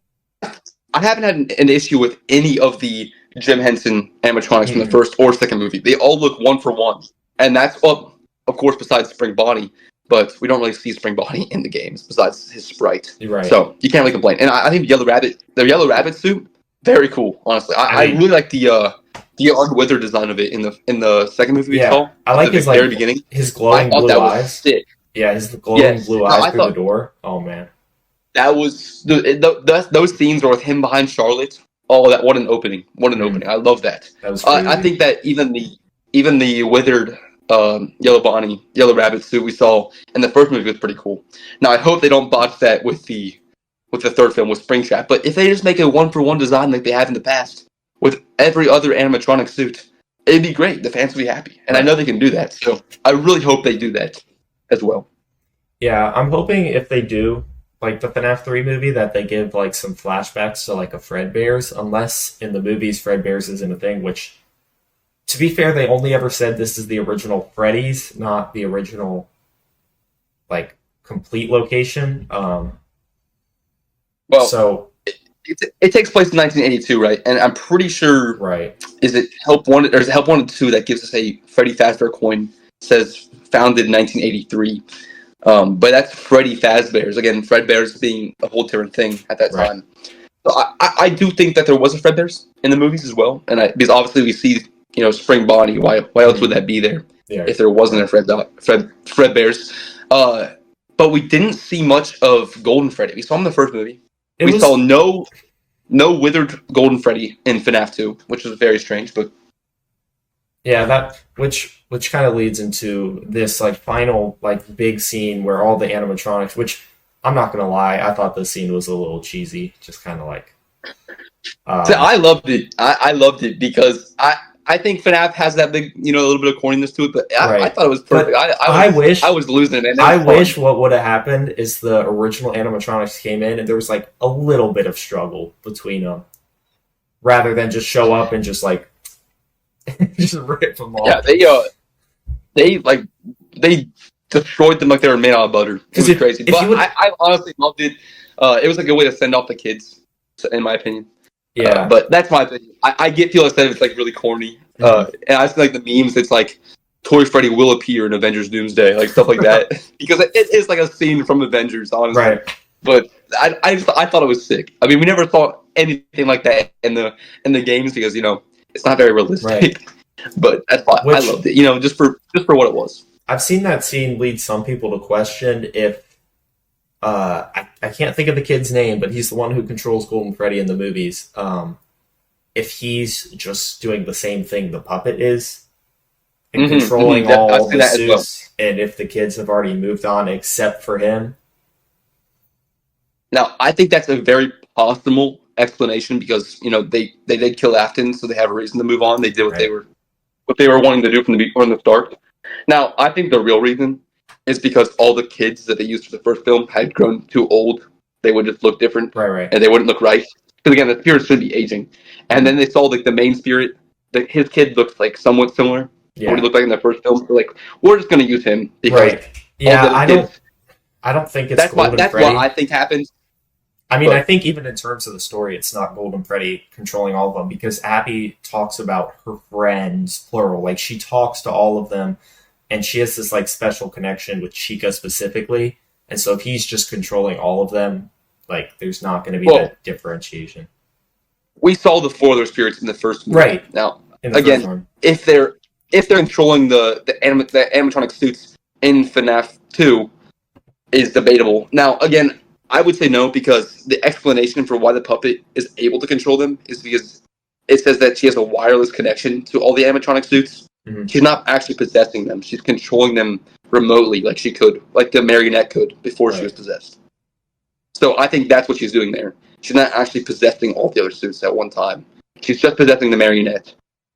haven't had an issue with any of the Jim Henson animatronics from the first or second movie. They all look one for one. And that's, well, of course, besides Spring Bonnie, but we don't really see Spring Bonnie in the games besides his sprite. Right. So you can't really complain. And I think the Yellow Rabbit suit, very cool, honestly. I really like the Wither design of it in the second movie. Yeah, I like his very beginning. His glowing blue eyes. Sick. Yeah, his glowing blue eyes through the door. Oh man. That was those scenes were with him behind Charlotte. Oh, what an opening! What an opening! I love that. That was I think that even the withered Yellow Rabbit suit we saw in the first movie was pretty cool. Now I hope they don't botch that with the third film with Springtrap. But if they just make a one-for-one design like they have in the past with every other animatronic suit, it'd be great. The fans would be happy, and I know they can do that. So I really hope they do that as well. Yeah, I'm hoping if they do, like the FNAF 3 movie, that they give like some flashbacks to like a Fredbear's, unless in the movies Fredbear's isn't a thing, which, to be fair, they only ever said this is the original Freddy's, not the original like complete location. So it takes place in 1982, right? And I'm pretty sure, right? Is it Help Wanted or is it Help Wanted 2 that gives us a Freddy Fazbear coin? Says founded in 1983. But that's Freddy Fazbear's. Again, Fredbear's being a whole different thing at that time. So I do think that there was a Fredbear's in the movies as well. And because obviously we see, Spring Bonnie. Why else would that be there if there wasn't a Fredbear's? But we didn't see much of Golden Freddy. We saw him in the first movie. We saw no withered Golden Freddy in FNAF 2, which was very strange. But yeah, which kind of leads into this like final like big scene where all the animatronics, which I'm not gonna lie, I thought this scene was a little cheesy, just kind of like. So I loved it. I loved it because I think FNAF has that big, a little bit of corniness to it, but I thought it was perfect. I was losing it. I wish what would have happened is the original animatronics came in and there was like a little bit of struggle between them, rather than just show up and just like just rip them off. Yeah, they destroyed them like they were made out of butter. It was crazy. But I honestly loved it. It was a good way to send off the kids, in my opinion. Yeah, but that's my opinion. I feel like it's like really corny, and I feel like the memes. It's like Toy Freddy will appear in Avengers Doomsday, like stuff like that, because it is like a scene from Avengers, honestly. Right. But I thought it was sick. I mean, we never saw anything like that in the games because it's not very realistic. Right. But that's why I loved it. Just for what it was. I've seen that scene lead some people to question if. I can't think of the kid's name, but he's the one who controls Golden Freddy in the movies. If he's just doing the same thing the puppet is, and controlling all the suits, and if the kids have already moved on except for him. Now, I think that's a very possible explanation because they did kill Afton, so they have a reason to move on. They did what they were wanting to do from the start. Now, I think the real reason is because all the kids that they used for the first film had grown too old. They would just look different. Right. And they wouldn't look right. Because again, the spirit should be aging. And then they saw like the main spirit, his kid looks like somewhat similar to what he looked like in the first film. So like, we're just going to use him. Because yeah, I don't think it's Golden Freddy. That's what I think happens. I mean, I think even in terms of the story, it's not Golden Freddy controlling all of them because Abby talks about her friends, plural. Like, she talks to all of them. And she has this like special connection with Chica specifically, and so if he's just controlling all of them, like there's not going to be that differentiation. We saw the four of their spirits in the first movie. Right now, again, if they're controlling the animatronic suits in FNAF 2 is debatable. Now, again, I would say no because the explanation for why the puppet is able to control them is because it says that she has a wireless connection to all the animatronic suits. Mm-hmm. She's not actually possessing them. She's controlling them remotely like she could, like the marionette could before she was possessed. So I think that's what she's doing there. She's not actually possessing all the other suits at one time. She's just possessing the marionette,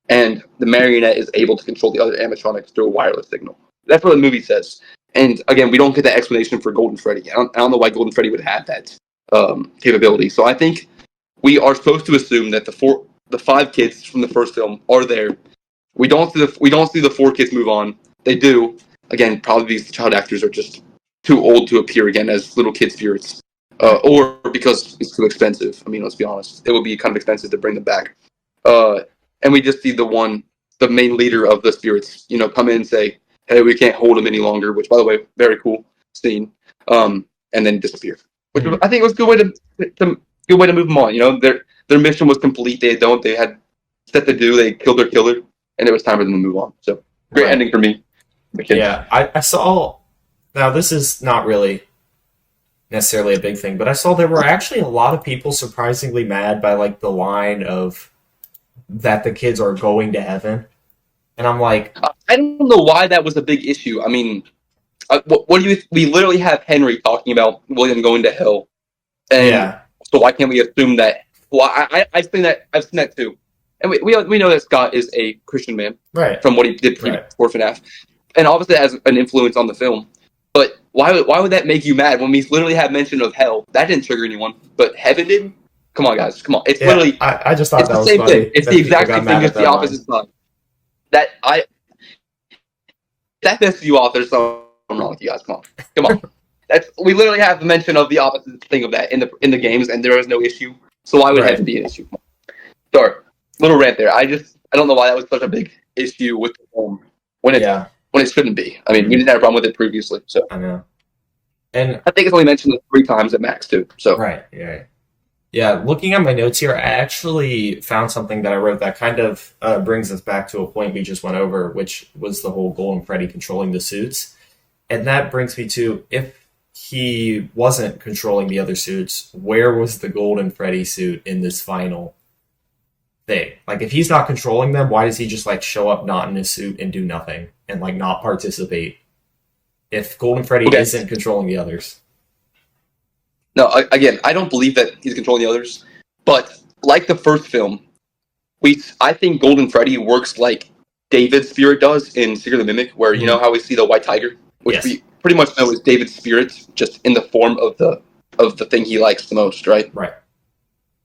and the marionette is able to control the other animatronics through a wireless signal. That's what the movie says. And again, we don't get that explanation for Golden Freddy. I don't know why Golden Freddy would have that capability. So I think we are supposed to assume that the 5 kids from the first film are there. We don't see the 4 kids move on. They do. Again, probably these child actors are just too old to appear again as little kid spirits, or because it's too expensive. I mean, let's be honest, it would be kind of expensive to bring them back. And we just see the main leader of the spirits, come in and say, "Hey, we can't hold him any longer." Which, by the way, very cool scene. And then disappear. Which I think was a good way to move them on. Their mission was complete. They had set to do. They killed their killer, and it was time for them to move on. So great ending for me. Yeah, I saw. Now this is not really necessarily a big thing, but I saw there were actually a lot of people surprisingly mad by like the line of that the kids are going to heaven, and I'm like, I don't know why that was a big issue. I mean, what do you? We literally have Henry talking about William going to hell, and so why can't we assume that? Well, I've seen that too, and we know that Scott is a Christian man, right? From what he did for FNAF, and obviously it has an influence on the film. But why would that make you mad when we literally have mention of hell? That didn't trigger anyone, but heaven did. Come on, guys, come on! It's literally. I just thought it's that the was same funny. thing. It's the exact same thing, just the opposite side. That pisses you off. There's something wrong with you guys. Come on. We literally have the mention of the opposite thing of that in the games, and there is no issue. So why would it have to be an issue? Sorry, little rant there. I don't know why that was such a big issue with the film when it shouldn't be. I mean, we didn't have a problem with it previously. So I know, and I think it's only mentioned 3 times at max too. So yeah. Looking at my notes here, I actually found something that I wrote that kind of brings us back to a point we just went over, which was the whole Golden Freddy controlling the suits, and that brings me to if he wasn't controlling the other suits, where was the Golden Freddy suit in this final thing? Like, if he's not controlling them, why does he just like show up not in his suit and do nothing and like not participate? If Golden Freddy isn't controlling the others. No, again, I don't believe that he's controlling the others. But like the first film, I think Golden Freddy works like David's spirit does in Secret of the Mimic, where you know how we see the white tiger, which we pretty much know is David's spirit, just in the form of the thing he likes the most, right? Right.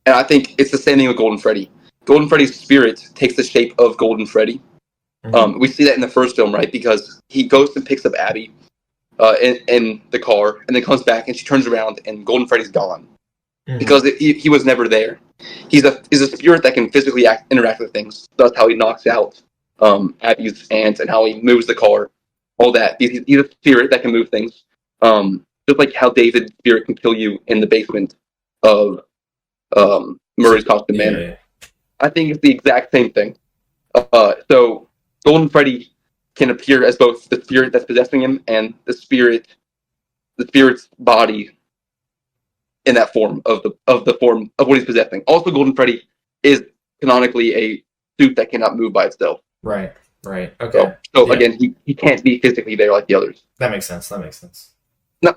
And I think it's the same thing with Golden Freddy. Golden Freddy's spirit takes the shape of Golden Freddy. Mm-hmm. We see that in the first film, right? Because he goes and picks up Abby in the car, and then comes back, and she turns around, and Golden Freddy's gone. Mm-hmm. Because he was never there. He's a spirit that can physically interact with things. That's how he knocks out Abby's aunt, and how he moves the car, all that. He's a spirit that can move things. Just like how David's spirit can kill you in the basement of Murray's Costume Manor. Yeah. I think it's the exact same thing. So Golden Freddy can appear as both the spirit that's possessing him and the spirit's body in that form of the form of what he's possessing. Also, Golden Freddy is canonically a suit that cannot move by itself. Right. Okay. So again, he can't be physically there like the others. That makes sense.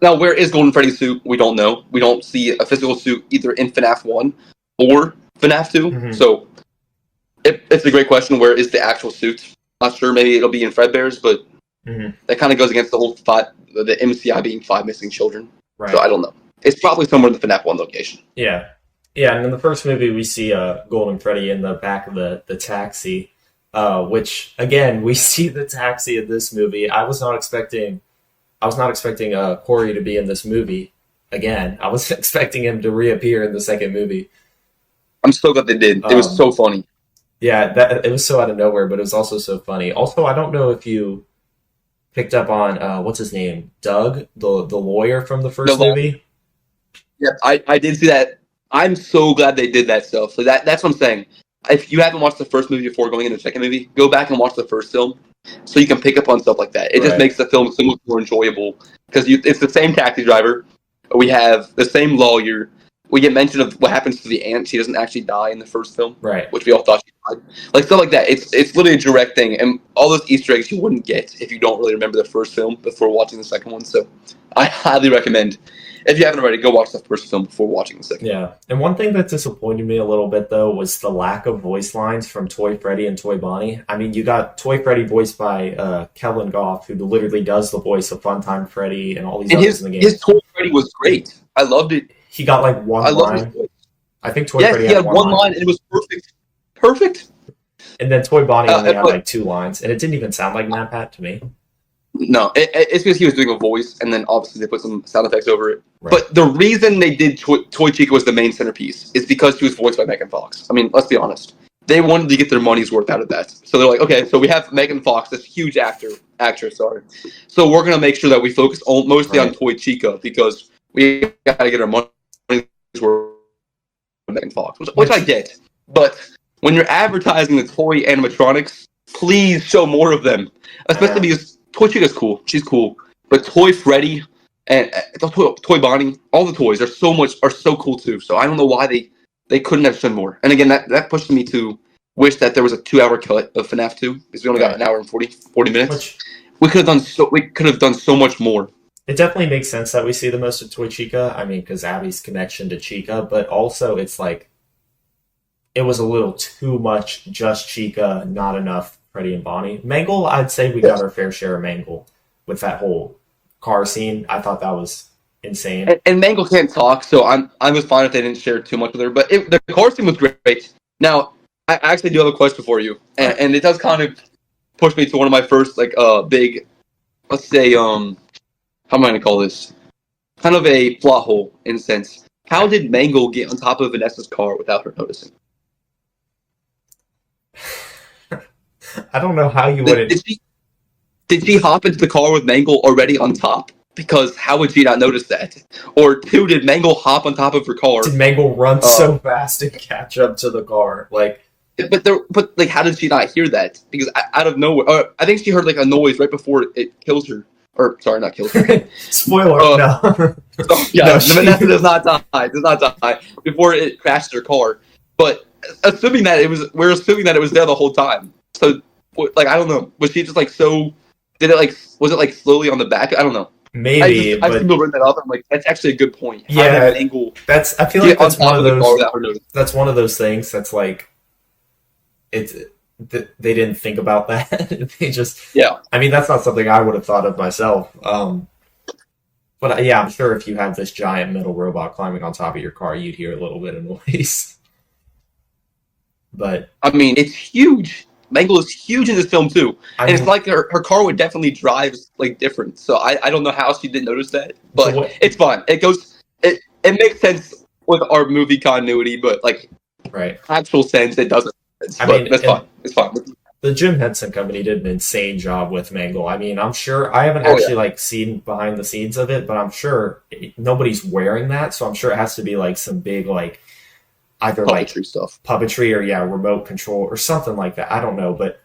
Now, where is Golden Freddy's suit? We don't know. We don't see a physical suit either in FNAF 1 or FNAF 2. Mm-hmm. So it's a great question. Where is the actual suit? Not sure. Maybe it'll be in Fredbear's, but that kind of goes against the whole the MCI being 5 missing children. Right. So I don't know. It's probably somewhere in the FNAF 1 location. Yeah. And in the first movie, we see Golden Freddy in the back of the taxi, which, again, we see the taxi in this movie. I was not expecting Corey to be in this movie again. I was expecting him to reappear in the second movie. I'm so glad they did. It was so funny. Yeah, it was so out of nowhere, but it was also so funny. Also, I don't know if you picked up on what's his name, Doug, the lawyer from the first movie. Yeah, I did see that. I'm so glad they did that stuff. So that's what I'm saying. If you haven't watched the first movie before going into the second movie, go back and watch the first film, so you can pick up on stuff like that. It just makes the film so much more enjoyable because it's the same taxi driver. We have the same lawyer. We get mention of what happens to the aunt. She doesn't actually die in the first film, right? Which we all thought she like stuff like that. It's literally a direct thing, and all those Easter eggs you wouldn't get if you don't really remember the first film before watching the second one. So I highly recommend, if you haven't already, go watch the first film before watching the second. Yeah, and one thing that disappointed me a little bit though was the lack of voice lines from Toy Freddy and Toy Bonnie. I mean, you got Toy Freddy voiced by Kellen Goff, who literally does the voice of Funtime Freddy and all these others in the game. His Toy Freddy was great. I loved it. He got like one line. I think Toy Freddy had one line, and it was perfect. Perfect. And then Toy Bonnie only had like 2 lines, and it didn't even sound like Pat to me. No, it's because he was doing a voice, and then obviously they put some sound effects over it. Right. But the reason they did Toy Chica was the main centerpiece is because she was voiced by Megan Fox. I mean, let's be honest. They wanted to get their money's worth out of that. So they're like, okay, so we have Megan Fox, this huge actress, sorry. So we're going to make sure that we focus mostly on Toy Chica because we got to get our money's worth of Megan Fox, which I get. But when you're advertising the toy animatronics, please show more of them. Especially because Toy Chica's cool. She's cool. But Toy Freddy and Toy Bonnie, all the toys are so cool too. So I don't know why they couldn't have shown more. And again, that pushed me to wish that there was a 2-hour cut of FNAF 2 because we only got an hour and 40 minutes. We could have done so much more. It definitely makes sense that we see the most of Toy Chica. I mean, because Abby's connection to Chica, but also it's like it was a little too much just Chica, not enough Freddy and Bonnie. Mangle, I'd say we got our fair share of Mangle with that whole car scene. I thought that was insane. And Mangle can't talk, so I was fine if they didn't share too much with her. But the car scene was great. Now, I actually do have a question for you, and it does kind of push me to one of my first big, let's say, how am I going to call this? Kind of a plot hole in a sense. How did Mangle get on top of Vanessa's car without her noticing? I don't know how you would. Did she hop into the car with Mangle already on top? Because how would she not notice that? Or 2, did Mangle hop on top of her car? Did Mangle run so fast and catch up to the car? But how did she not hear that? Because out of nowhere, I think she heard a noise right before it kills her. Or sorry, not kills her. Spoiler. No. Vanessa does not die. Does not die before it crashed her car. But assuming that it was there the whole time. So I don't know. Was she just so? Did it was it slowly on the back? I don't know. Maybe. I just bring that up. I'm that's actually a good point. Yeah. I feel like that's one of those. That's one of those things that's they didn't think about that. They just I mean, that's not something I would have thought of myself. But yeah, I'm sure if you have this giant metal robot climbing on top of your car, you'd hear a little bit of noise. But I mean, it's huge. Mangle is huge in this film too, and it's her car would definitely drive different. So I don't know how she didn't notice that, but it's fine. It makes sense with our movie continuity, but actual sense it doesn't. That's fine. It's fine. The Jim Henson Company did an insane job with Mangle. I mean, I'm sure I haven't actually seen behind the scenes of it, but I'm sure nobody's wearing that, so I'm sure it has to be some big either puppetry stuff, puppetry or remote control or something like that. I don't know, but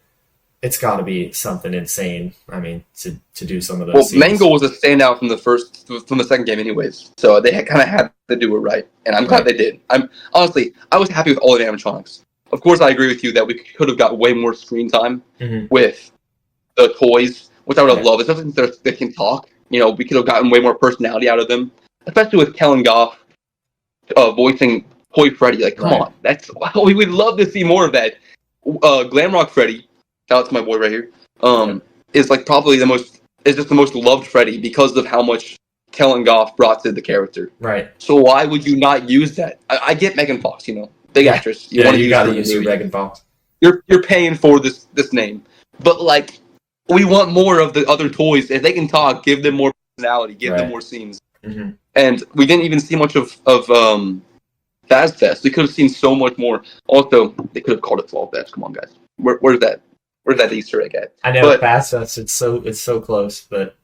it's got to be something insane. I mean, to do some of those. Well, Mangle was a standout from the second game, anyways. So they kind of had to do it right, and I'm glad they did. I was happy with all the animatronics. Of course, I agree with you that we could have got way more screen time with the toys, which I would have loved. Especially since they can talk. We could have gotten way more personality out of them, especially with Kellen Goff voicing Toy Freddy. Come on, we would love to see more of that. Glamrock Freddy, shout out to my boy right here, is probably just the most loved Freddy because of how much Kellen Goff brought to the character. Right. So why would you not use that? I get Megan Fox, big actress. You got to use your Megan Fox. You're paying for this name, but we want more of the other toys. If they can talk, give them more personality, give them more scenes. Mm-hmm. And we didn't even see much of FAZCAST. We could have seen so much more. Also, they could have called it Fall Fest. Come on, guys. Where's that Easter egg at? I know FAZCAST. It's so close, but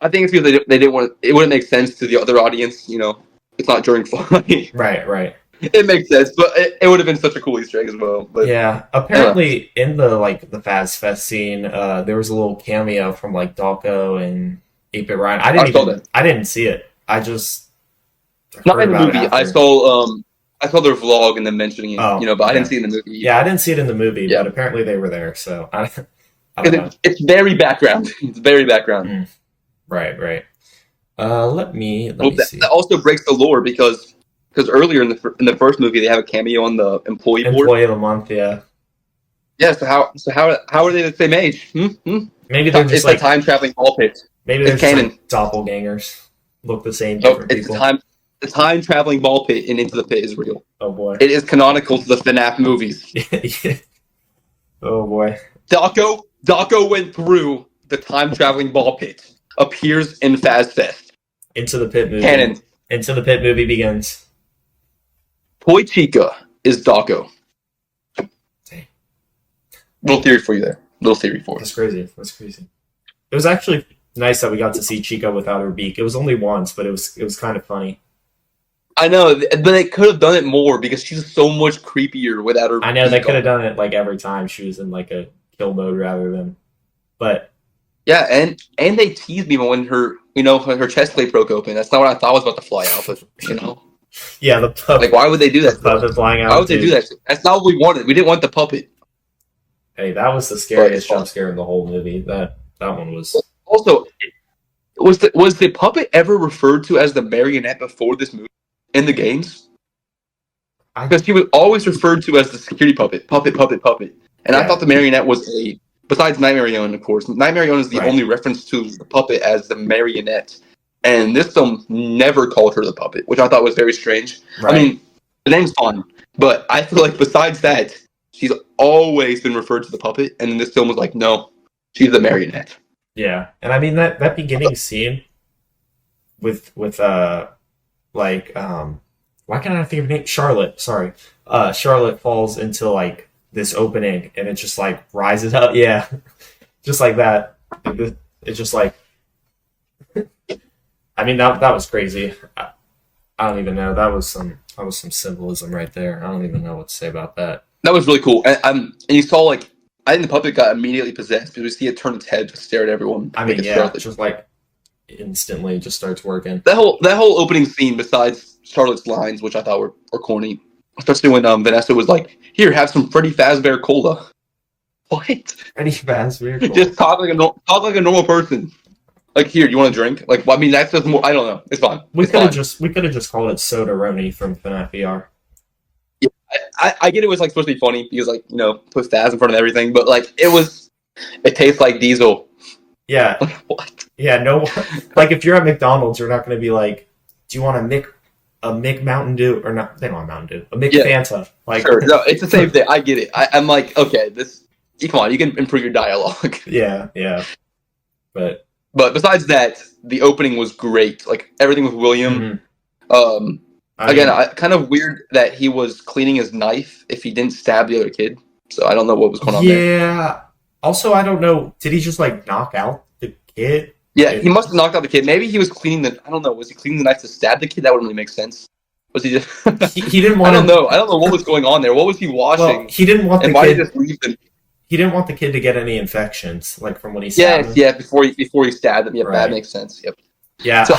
I think it's because they didn't want it. It wouldn't make sense to the other audience. It's not during fall. Right. It makes sense, but it would have been such a cool Easter egg as well. But yeah, apparently in the the FAZCAST scene, there was a little cameo from Dalko and 8-Bit Ryan. I didn't see it. I just not in the movie. I saw I saw their vlog and them mentioning it, Oh, but I didn't okay. see it in the movie. Yeah, I didn't see it in the movie, Yeah. but apparently they were there. So I don't know. Because it's very background. It's very background. Mm, right. Let me Well, that see. also breaks the lore because earlier in the first movie they have a cameo on the employee board. Employee of the month, yeah. Yeah. So how are they the same age? Maybe they're just It's like a time traveling ball pit. maybe they're It's just canon. like doppelgangers. Look the same, Nope. different It's people. the time traveling ball pit and Into the Pit is real. Oh boy. It is canonical to the FNAF movies. Oh boy. Daco went through the time traveling ball pit. Appears in FAZCAST. Into the Pit movie. Canon. Into the Pit movie begins. Toy Chica is Daco. Dang. Little theory for you there. Little theory for That's us. crazy. It was actually nice that we got to see Chica without her beak. It was only once, but it was kind of funny. I know, but they could have done it more because she's so much creepier without her. I know they beak could have on. done it like every time she was in like a kill mode rather than. But Yeah, and they teased me when her chest plate broke open. That's not what I thought was about to fly out, but yeah, the like why would they do that? puppet flying out. Why would they do that? That's not what we wanted. We didn't want the puppet. Hey, that was the scariest jump scare in the whole movie. That one was. Also, was the puppet ever referred to as the marionette before this movie in the games? Because he was always referred to as the security puppet. And I thought the marionette was besides Nightmare Onion, of course. Nightmare Onion is the only reference to the puppet as the marionette. And this film never called her the puppet, which I thought was very strange. Right. I mean, the name's fun, but I feel like besides that, she's always been referred to the puppet, and then this film was like, no, she's the marionette. Yeah, and I mean that beginning scene with why can't I think of her name? Charlotte. Sorry, Charlotte falls into like this opening, and it just like rises up. Yeah, just like that. It's just like. I mean that was crazy. I don't even know. That was some symbolism right there. I don't even know what to say about that. That was really cool. And you saw like I think the puppet got immediately possessed because we see it turn its head to stare at everyone. I mean, yeah, it's just like instantly just starts working. That whole opening scene, besides Charlotte's lines, which I thought were corny, especially when Vanessa was like, "Here, have some Freddy Fazbear Cola." What? Freddy Fazbear Cola. Just talk like a normal person. Like, here, you want a drink? Like, well, I mean, that's just more. I don't know. It's fine. We could have just called it Soda-Roni from FNAF VR. Yeah, I get it was like supposed to be funny because like put Faz in front of everything, but like it tastes like diesel. Yeah. What? Yeah. No. Like if you're at McDonald's, you're not going to be like, "Do you want a Mick Mountain Dew or not?" They don't want Mountain Dew. A Mick Fanta. Like, sure. No, it's the same thing. I get it. I'm like, okay, come on, you can improve your dialogue. Yeah. But besides that, the opening was great. Like everything with William. Mm-hmm. I kind of weird that he was cleaning his knife if he didn't stab the other kid. So I don't know what was going on there. Yeah. Also, I don't know. Did he just like knock out the kid? Yeah, he must have knocked out the kid. Maybe he was cleaning I don't know. Was he cleaning the knife to stab the kid? That wouldn't really make sense. Was he just? he didn't want. I don't know. I don't know what was going on there. What was he washing? Well, he didn't want the why kid. Did he just leave them? He didn't want the kid to get any infections, like from when he stabbed him. Yeah, before he stabbed him. Yeah, that makes sense. Yep. Yeah. So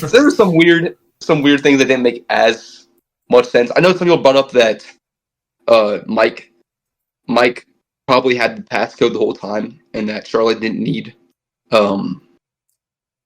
there were some weird things that didn't make as much sense. I know some people brought up that Mike probably had the passcode the whole time, and that Charlotte didn't need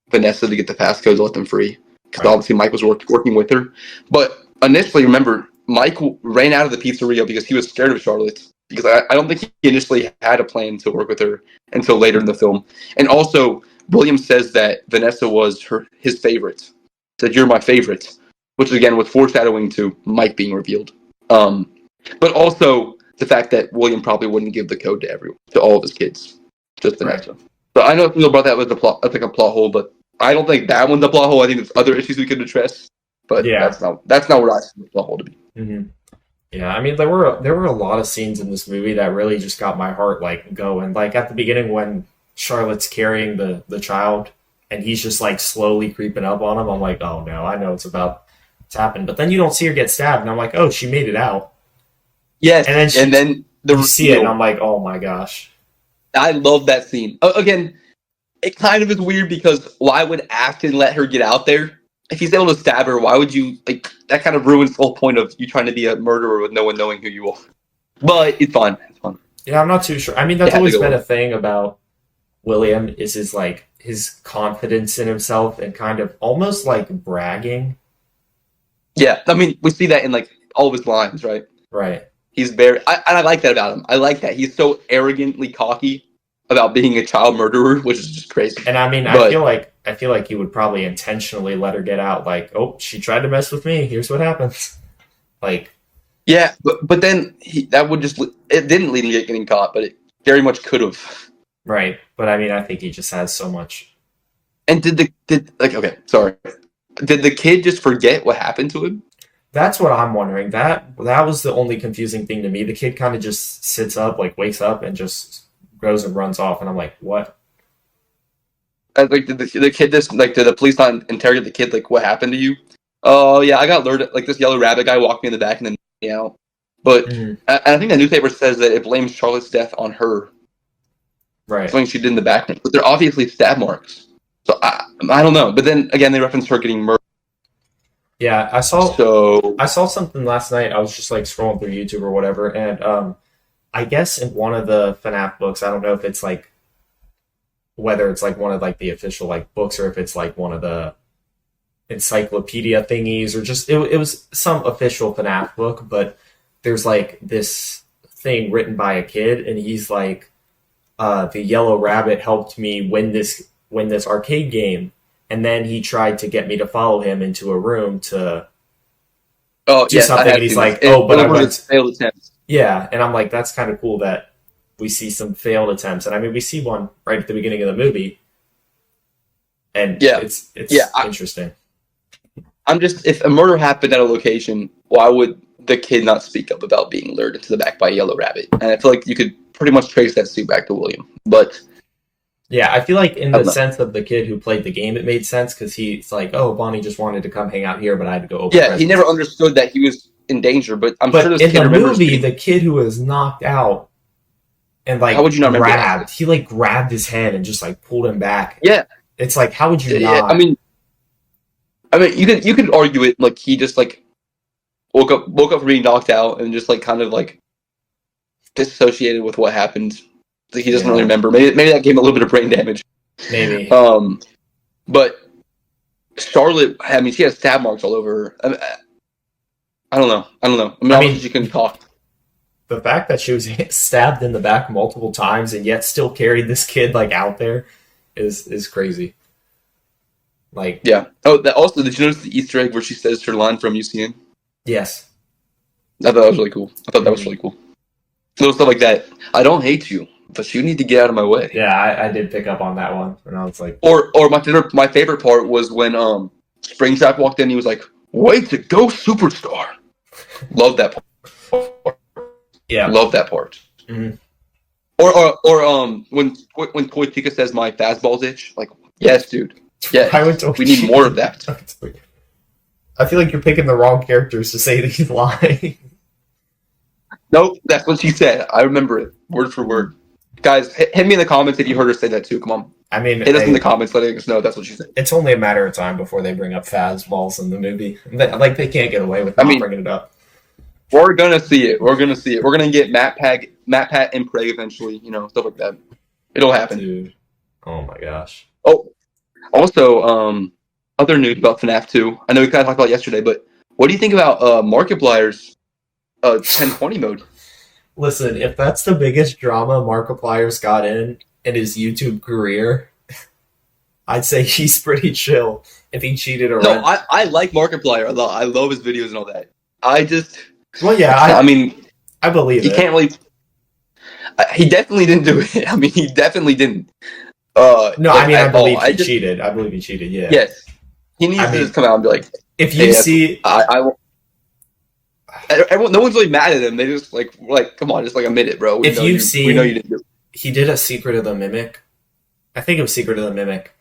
Vanessa to get the passcode to let them free because obviously Mike was working with her. But initially, remember, Mike ran out of the pizzeria because he was scared of Charlotte. Because I don't think he initially had a plan to work with her until later in the film. And also, William says that Vanessa was his favorite. Said, "You're my favorite," which again was foreshadowing to Mike being revealed. But also the fact that William probably wouldn't give the code to all of his kids, just Vanessa. So I know people brought that as a plot hole, but I don't think that one's a plot hole. I think there's other issues we could address. But that's not what I see the plot hole to be. Mm-hmm. Yeah, I mean there were a lot of scenes in this movie that really just got my heart like going. Like at the beginning when Charlotte's carrying the child and he's just like slowly creeping up on him, I'm like, oh no, I know it's about to happen. But then you don't see her get stabbed, and I'm like, oh, she made it out. Yes, and then you see it, and I'm like, oh my gosh. I love that scene. Again, it kind of is weird because why would Afton let her get out there? if he's able to stab her, why would you like? That kind of ruins the whole point of you trying to be a murderer with no one knowing who you are. But it's fun. It's fun. Yeah, I'm not too sure. I mean, that's always been a thing about William is his confidence in himself and kind of almost like bragging. Yeah, I mean, we see that in like all of his lines, right? Right. He's very, I like that about him. I like that he's so arrogantly cocky about being a child murderer, which is just crazy. And I mean, I feel like he would probably intentionally let her get out. Like, oh, she tried to mess with me. Here's what happens. Like, yeah, but then that would just it didn't lead him to getting caught, but it very much could have. Right, but I mean, I think he just has so much. And did the kid just forget what happened to him? That's what I'm wondering. That was the only confusing thing to me. The kid kind of just sits up, like wakes up, and just goes and runs off. And I'm like, what? Like, did the kid just like did the police not interrogate the kid? Like, what happened to you? Oh yeah, I got lured. Like this yellow rabbit guy walked me in the back and then me out. But I think the newspaper says that it blames Charlotte's death on her. Right. Something she did in the back. But they're obviously stab marks. So I don't know. But then again, they reference her getting murdered. Yeah, I saw something last night. I was just like scrolling through YouTube or whatever, and I guess in one of the FNAF books, I don't know if it's like whether it's like one of like the official like books or if it's like one of the encyclopedia thingies or just it was some official FNAF book, but there's like this thing written by a kid, and he's like, the yellow rabbit helped me win this arcade game. And then he tried to get me to follow him into a room to do something. And he's like, "Oh, but I went." Failed attempts. Yeah, and I'm like, that's kind of cool that we see some failed attempts. And I mean, we see one right at the beginning of the movie, and it's interesting. I'm just, if a murder happened at a location, why would the kid not speak up about being lured into the back by a yellow rabbit? And I feel like you could pretty much trace that suit back to William, but. Yeah, I feel like in the sense of the kid who played the game, it made sense because he's like, oh, Bonnie just wanted to come hang out here, but I had to go open presents. He never understood that he was in danger, but I'm sure this in kid the movie, the kid who was knocked out and like how would you not grabbed, he like grabbed his head and just like pulled him back. Yeah. It's like, how would you not? Yeah, I mean, you could argue it like he just like woke up from being knocked out and just like kind of like disassociated with what happened. He doesn't really remember. Maybe that gave him a little bit of brain damage. Maybe. But Charlotte, I mean, she has stab marks all over her. I don't know. I mean, she couldn't talk. The fact that she was stabbed in the back multiple times and yet still carried this kid like out there is crazy. Like, yeah. Oh, also, did you notice the Easter egg where she says her line from UCN? Yes. I thought that was really cool. Little stuff like that. I don't hate you, but you need to get out of my way. Yeah, I did pick up on that one, and I was like, or my favorite part was when Springtrap walked in. He was like, "Way to go, superstar!" Love that part. Yeah, love that part. Mm-hmm. Or when Toy Chica says my fastball's itch, like, yes, dude, yeah, we need more of that. I feel like you're picking the wrong characters to say these lines. Nope, that's what she said. I remember it, word for word. Guys, hit me in the comments if you heard her say that too. Come on. I mean, hit us in the comments letting us know that's what she said. It's only a matter of time before they bring up fastballs in the movie. They can't get away with not bringing it up. We're gonna see it. We're gonna get Matt Pat and Craig eventually. You know, stuff like that. It'll happen. Dude. Oh my gosh. Oh, also, other news about FNAF 2. I know we kind of talked about it yesterday, but what do you think about Markiplier's 1020 mode? Listen, if that's the biggest drama Markiplier's got in his YouTube career, I'd say he's pretty chill if he cheated or No, I like Markiplier a lot. I love his videos and all that. Well, yeah, I believe he can't really. He definitely didn't do it. I mean, he definitely didn't. No, I mean, I believe he cheated. I believe he cheated. Yeah. Yes, he needs to just come out and be like, if you see, everyone, no one's really mad at him. They just like, come on, just like admit it, bro. We know you didn't do it. He did a Secret of the Mimic. I think it was Secret of the Mimic,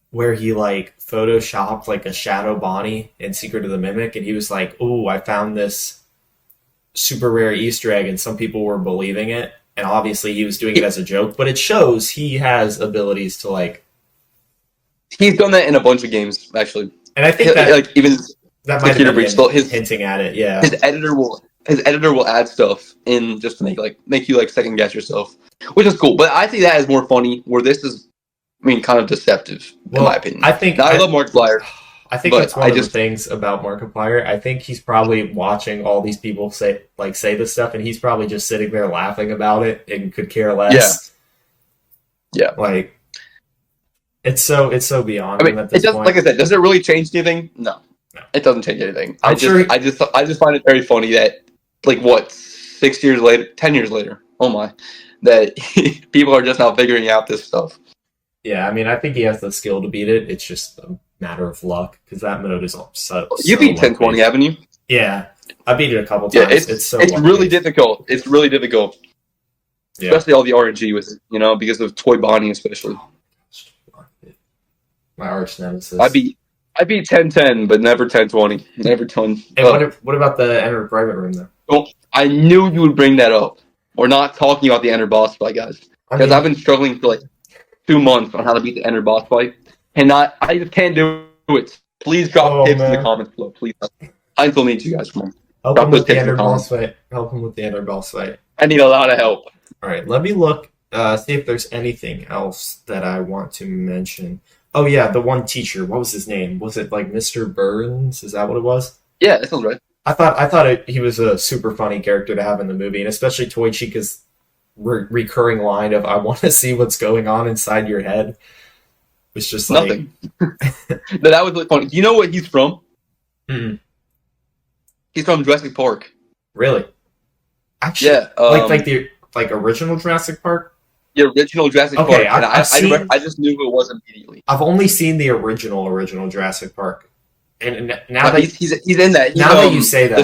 where he like photoshopped like a shadow Bonnie in Secret of the Mimic, and he was like, "Oh, I found this super rare Easter egg," and some people were believing it, and obviously he was doing it as a joke, but it shows he has abilities to like. He's done that in a bunch of games, actually. And I think that like even that might Keanu have Reeves, been hinting at it. Yeah, his editor will add stuff in just to make you like second guess yourself, which is cool. But I see that as more funny. Where this is, I mean, kind of deceptive in my opinion. Now, I love Markiplier. I think that's one of the things about Markiplier. I think he's probably watching all these people say this stuff, and he's probably just sitting there laughing about it and could care less. Yeah. Like it's so beyond him at this point. Like I said, does it really change anything? No. It doesn't change anything. I just find it very funny that like what 6 years later, 10 years later, oh my, that people are just now figuring out this stuff. Yeah, I mean, I think he has the skill to beat it. It's just a matter of luck because that mode is so. You beat 1020, haven't you? Yeah, I beat it a couple times. Yeah, it's really difficult. It's really difficult, especially all the RNG with it. Because of Toy Bonnie, especially. My arch nemesis. I beat 1010, but never 1020. Never 10. Hey, what about the Enter Private Room though? Oh, I knew you would bring that up. We're not talking about the Enter boss fight, guys, because I've been struggling for like 2 months on how to beat the Ender boss fight, and I just can't do it. Please drop tips in the comments below, please. I still need you guys. Come on. Help him with the Ender boss fight. Help him with the Ender boss fight. I need a lot of help. All right, let me look, see if there's anything else that I want to mention. Oh yeah, the one teacher. What was his name? Was it like Mr. Burns? Is that what it was? Yeah, that sounds right. I thought he was a super funny character to have in the movie, and especially Toy Chica's recurring line of "I want to see what's going on inside your head." It's just like nothing. That was really funny. Do you know what he's from? Mm-hmm. He's from Jurassic Park. Really? Actually, yeah. Like the original Jurassic Park. The original Jurassic Park. I just knew who it was immediately. I've only seen the original Jurassic Park, and now that he's in that. That you say that,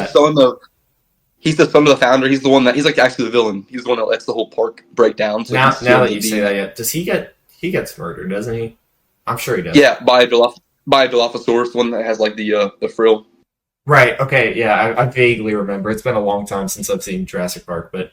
he's the son of the founder. He's the one that he's like actually the villain. He's the one that lets the whole park break down. So now that you say that, does he gets murdered? Doesn't he? I'm sure he does. Yeah, by a Dilophosaurus, one that has like the frill. Right. Okay. Yeah, I vaguely remember. It's been a long time since I've seen Jurassic Park, but.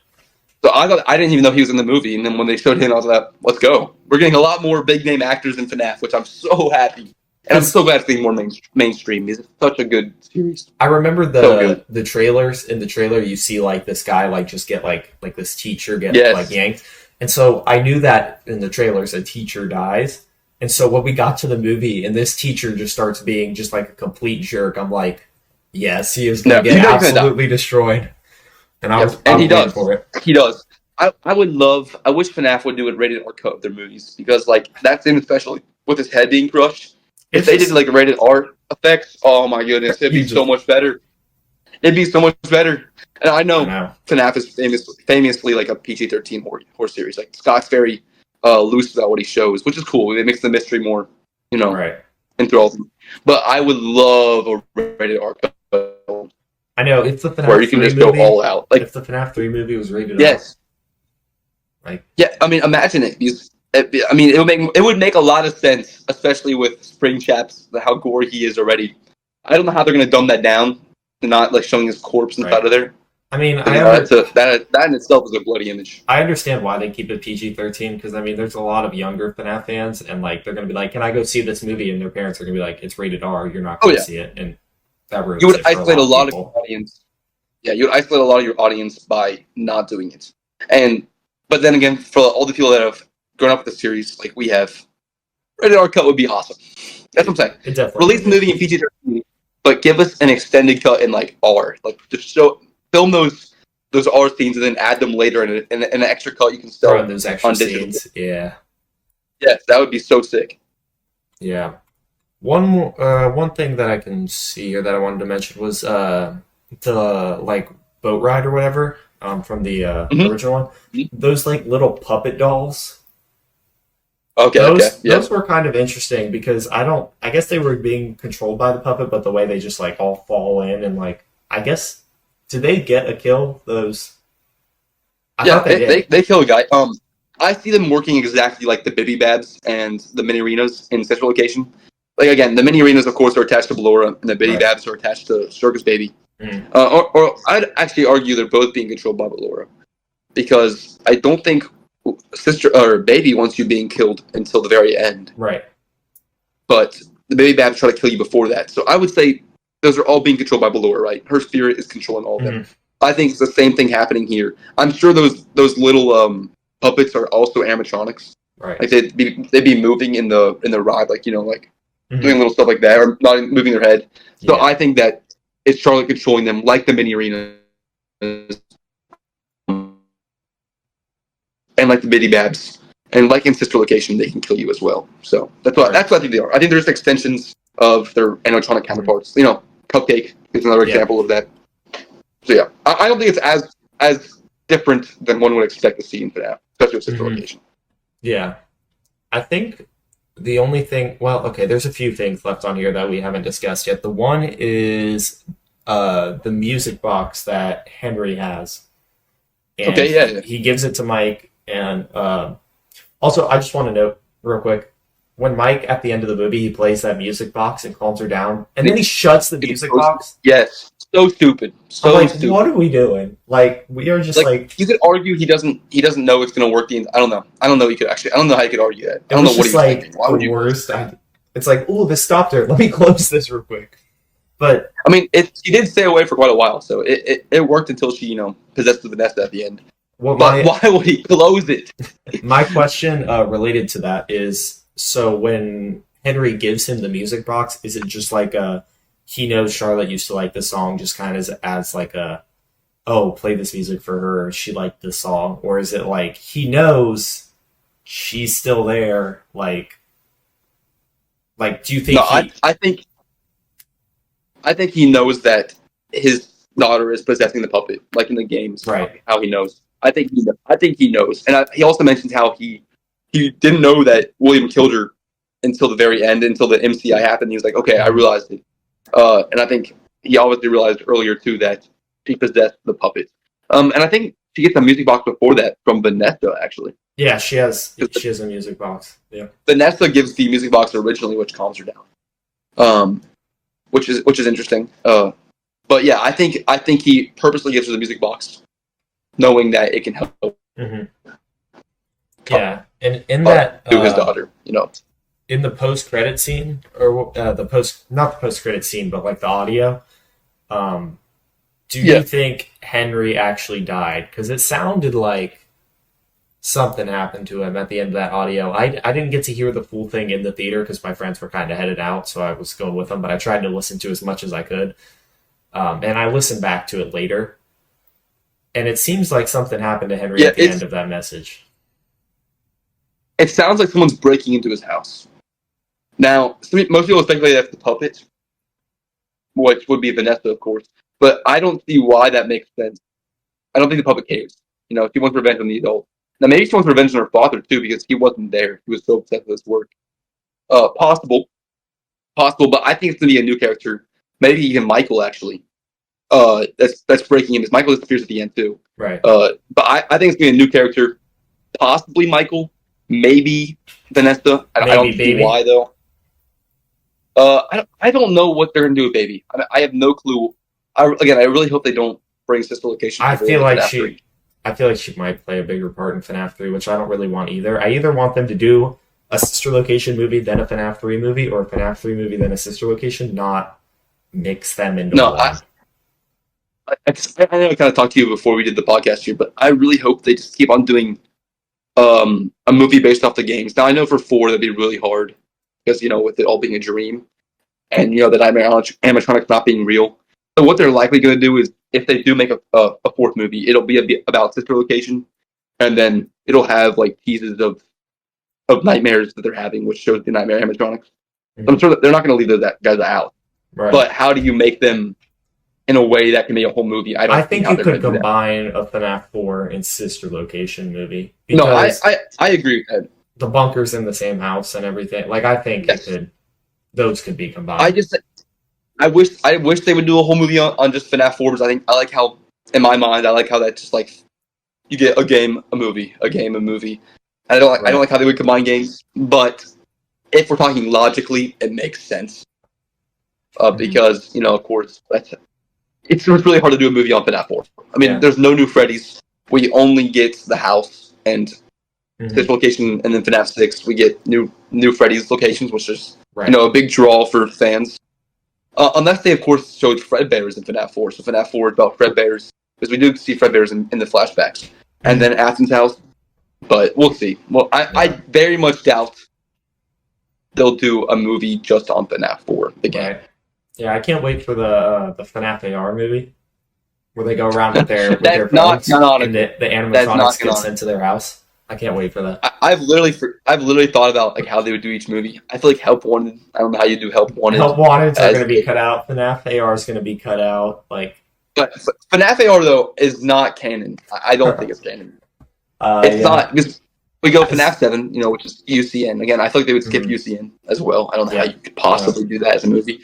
So I didn't even know he was in the movie, and then when they showed him, I was like, "Let's go! We're getting a lot more big name actors in FNAF," which I'm so happy, and I'm so glad it's being more mainstream. It's such a good series. I remember the trailers. In the trailer, you see like this guy like just get like this teacher get like yanked, and so I knew that in the trailers a teacher dies, and so when we got to the movie and this teacher just starts being just like a complete jerk, I'm like, yes, he is going to get absolutely destroyed. And he does. For it. He does. I wish FNAF would do a rated R cut of their movies because like that scene, especially with his head being crushed. If they did like a rated R effects, oh my goodness, it'd be so much better. It'd be so much better. And I know FNAF is famously like a PG-13 horror series. Like Scott's very loose about what he shows, which is cool. It makes the mystery more, enthralling. But I would love a rated R cut. I know, if the FNAF where you can just go all out. Like if the FNAF 3 movie was rated R. Yeah, I mean, imagine it. It would make a lot of sense, especially with Springchaps, how gory he is already. I don't know how they're going to dumb that down, and not like showing his corpse inside of there. I mean, that in itself is a bloody image. I understand why they keep it PG-13 because I mean, there's a lot of younger FNAF fans, and like they're going to be like, "Can I go see this movie?" And their parents are going to be like, "It's rated R. You're not going to see it." And you would isolate a lot of your audience. Yeah, you would isolate a lot of your audience by not doing it. But then again, for all the people that have grown up with the series, like we have, rated R cut would be awesome. That's what I'm saying. Release the movie in PG-13, but give us an extended cut in like R. Like just film those R scenes and then add them later in an extra cut you can still on those extra scenes. Yeah. Yes, that would be so sick. Yeah. One thing that I can see or that I wanted to mention was the like boat ride or whatever from the original one. Those like little puppet dolls. Those were kind of interesting because I guess they were being controlled by the puppet, but the way they just like all fall in and like I guess did they get a kill? Those they kill a guy. I see them working exactly like the Bibby Babs and the mini arenas in Central Location. Like again, the mini arenas, of course, are attached to Blooper, and the Biddy Babs are attached to Circus Baby. Or I'd actually argue they're both being controlled by Blooper, because I don't think Sister or Baby wants you being killed until the very end. Right. But the baby babs try to kill you before that. So I would say those are all being controlled by Blooper, right? Her spirit is controlling all of them. I think it's the same thing happening here. I'm sure those little puppets are also animatronics. Right. Like they'd be moving in the ride, like doing little stuff like that, or not moving their head. So I think that it's Charlotte controlling them, like the mini arena, and like the Biddy Babs, and like in Sister Location, they can kill you as well. So that's what I think they are. I think there's extensions of their animatronic counterparts. Cupcake is another example of that. So yeah, I don't think it's as different than one would expect to see in FNAF, especially with Sister Location. Yeah, I think the only thing, well, okay, there's a few things left on here that we haven't discussed yet. The one is the music box that Henry has. And he gives it to Mike. And also, I just want to note real quick, when Mike, at the end of the movie, he plays that music box and calms her down, and then he shuts the music box. Yes. So stupid. Stupid. What are we doing? Like, we are just like you could argue he doesn't know it's gonna work. I don't know. I don't know. I don't know how you could argue that. I don't know what he's thinking. Why would you? Worst. It's like, oh, this stopped her. Let me close this real quick. But I mean, she did stay away for quite a while, so it worked until she possessed Vanessa at the end. Well, but why would he close it? My question related to that is, so when Henry gives him the music box, is it just like he knows Charlotte used to like this song, just kind of as like play this music for her, she liked this song? Or is it like he knows she's still there? Like do you think I think he knows that his daughter is possessing the puppet, like in the games. Right. How he knows. I think he knows. And he also mentions how he didn't know that William killed her until the very end, until the MCI happened. He was like, okay, I realized it. And I think he obviously realized earlier, too, that she possessed the puppet. And I think she gets a music box before that from Vanessa, actually. Yeah, she has a music box. Yeah. Vanessa gives the music box originally, which calms her down. Which is interesting. But yeah, I think he purposely gives her the music box, knowing that it can help. Yeah, and in that to his daughter, in the post-credit scene, or not the post-credit scene, but like the audio. Do you think Henry actually died? Because it sounded like something happened to him at the end of that audio. I didn't get to hear the full thing in the theater because my friends were kind of headed out, so I was going with them. But I tried to listen to as much as I could, and I listened back to it later. And it seems like something happened to Henry at the end of that message. It sounds like someone's breaking into his house. Now, most people speculate that's the puppet, which would be Vanessa, of course. But I don't see why that makes sense. I don't think the puppet cares. She wants revenge on the adult. Now, maybe she wants revenge on her father, too, because he wasn't there. He was so obsessed with his work. Possible, but I think it's going to be a new character. Maybe even Michael, actually. That's breaking in. Michael disappears at the end too. Right. But I think it's gonna be a new character, possibly Michael, maybe Vanessa. I don't see why though. I don't know what they're gonna do with Baby. I have no clue. I really hope they don't bring Sister Location. I feel like she might play a bigger part in FNAF 3, which I don't really want either. I either want them to do a Sister Location movie, then a FNAF 3 movie, or a FNAF 3 movie, then a Sister Location, not mix them into one. I know I kind of talked to you before we did the podcast here, but I really hope they just keep on doing a movie based off the games. Now, I know for 4 that'd be really hard because, with it all being a dream and, the nightmare animatronics not being real. So what they're likely going to do is, if they do make a 4th movie, it'll be a bit about Sister Location, and then it'll have, like, teases of nightmares that they're having, which shows the nightmare animatronics. Mm-hmm. I'm sure that they're not going to leave those guys out. Right. But how do you make them in a way that can be a whole movie? I think you could combine a FNAF 4 and Sister Location movie. No, I agree with that. The bunker's in the same house and everything. Like, I think those could be combined. I wish they would do a whole movie on just FNAF 4, because I like how, in my mind, that just like you get a game, a movie, a game, a movie. I don't like how they would combine games, but if we're talking logically, it makes sense. Because, of course, it's really hard to do a movie on FNAF 4. I mean, there's no new Freddys. We only get the house and this location, and then FNAF 6, we get new Freddy's locations, which is Right. a big draw for fans. Unless they, of course, showed Fredbear's in FNAF 4. So FNAF 4 is about Fredbear's, because we do see Fredbear's in the flashbacks. And then Athens House, but we'll see. Well, I very much doubt they'll do a movie just on FNAF 4 again. Right. Yeah, I can't wait for the FNAF AR movie where they go around with their phones and the animatronics get sent to their house. I can't wait for that. I've literally thought about like how they would do each movie. I feel like Help Wanted. I don't know how you do Help Wanted. Help Wanted are going to be cut out. FNAF AR is going to be cut out. But FNAF AR though is not canon. I don't think it's canon. It's not, because we go FNAF 7, which is UCN. Again, I feel like they would skip UCN as well. I don't know how you could possibly do that as a movie.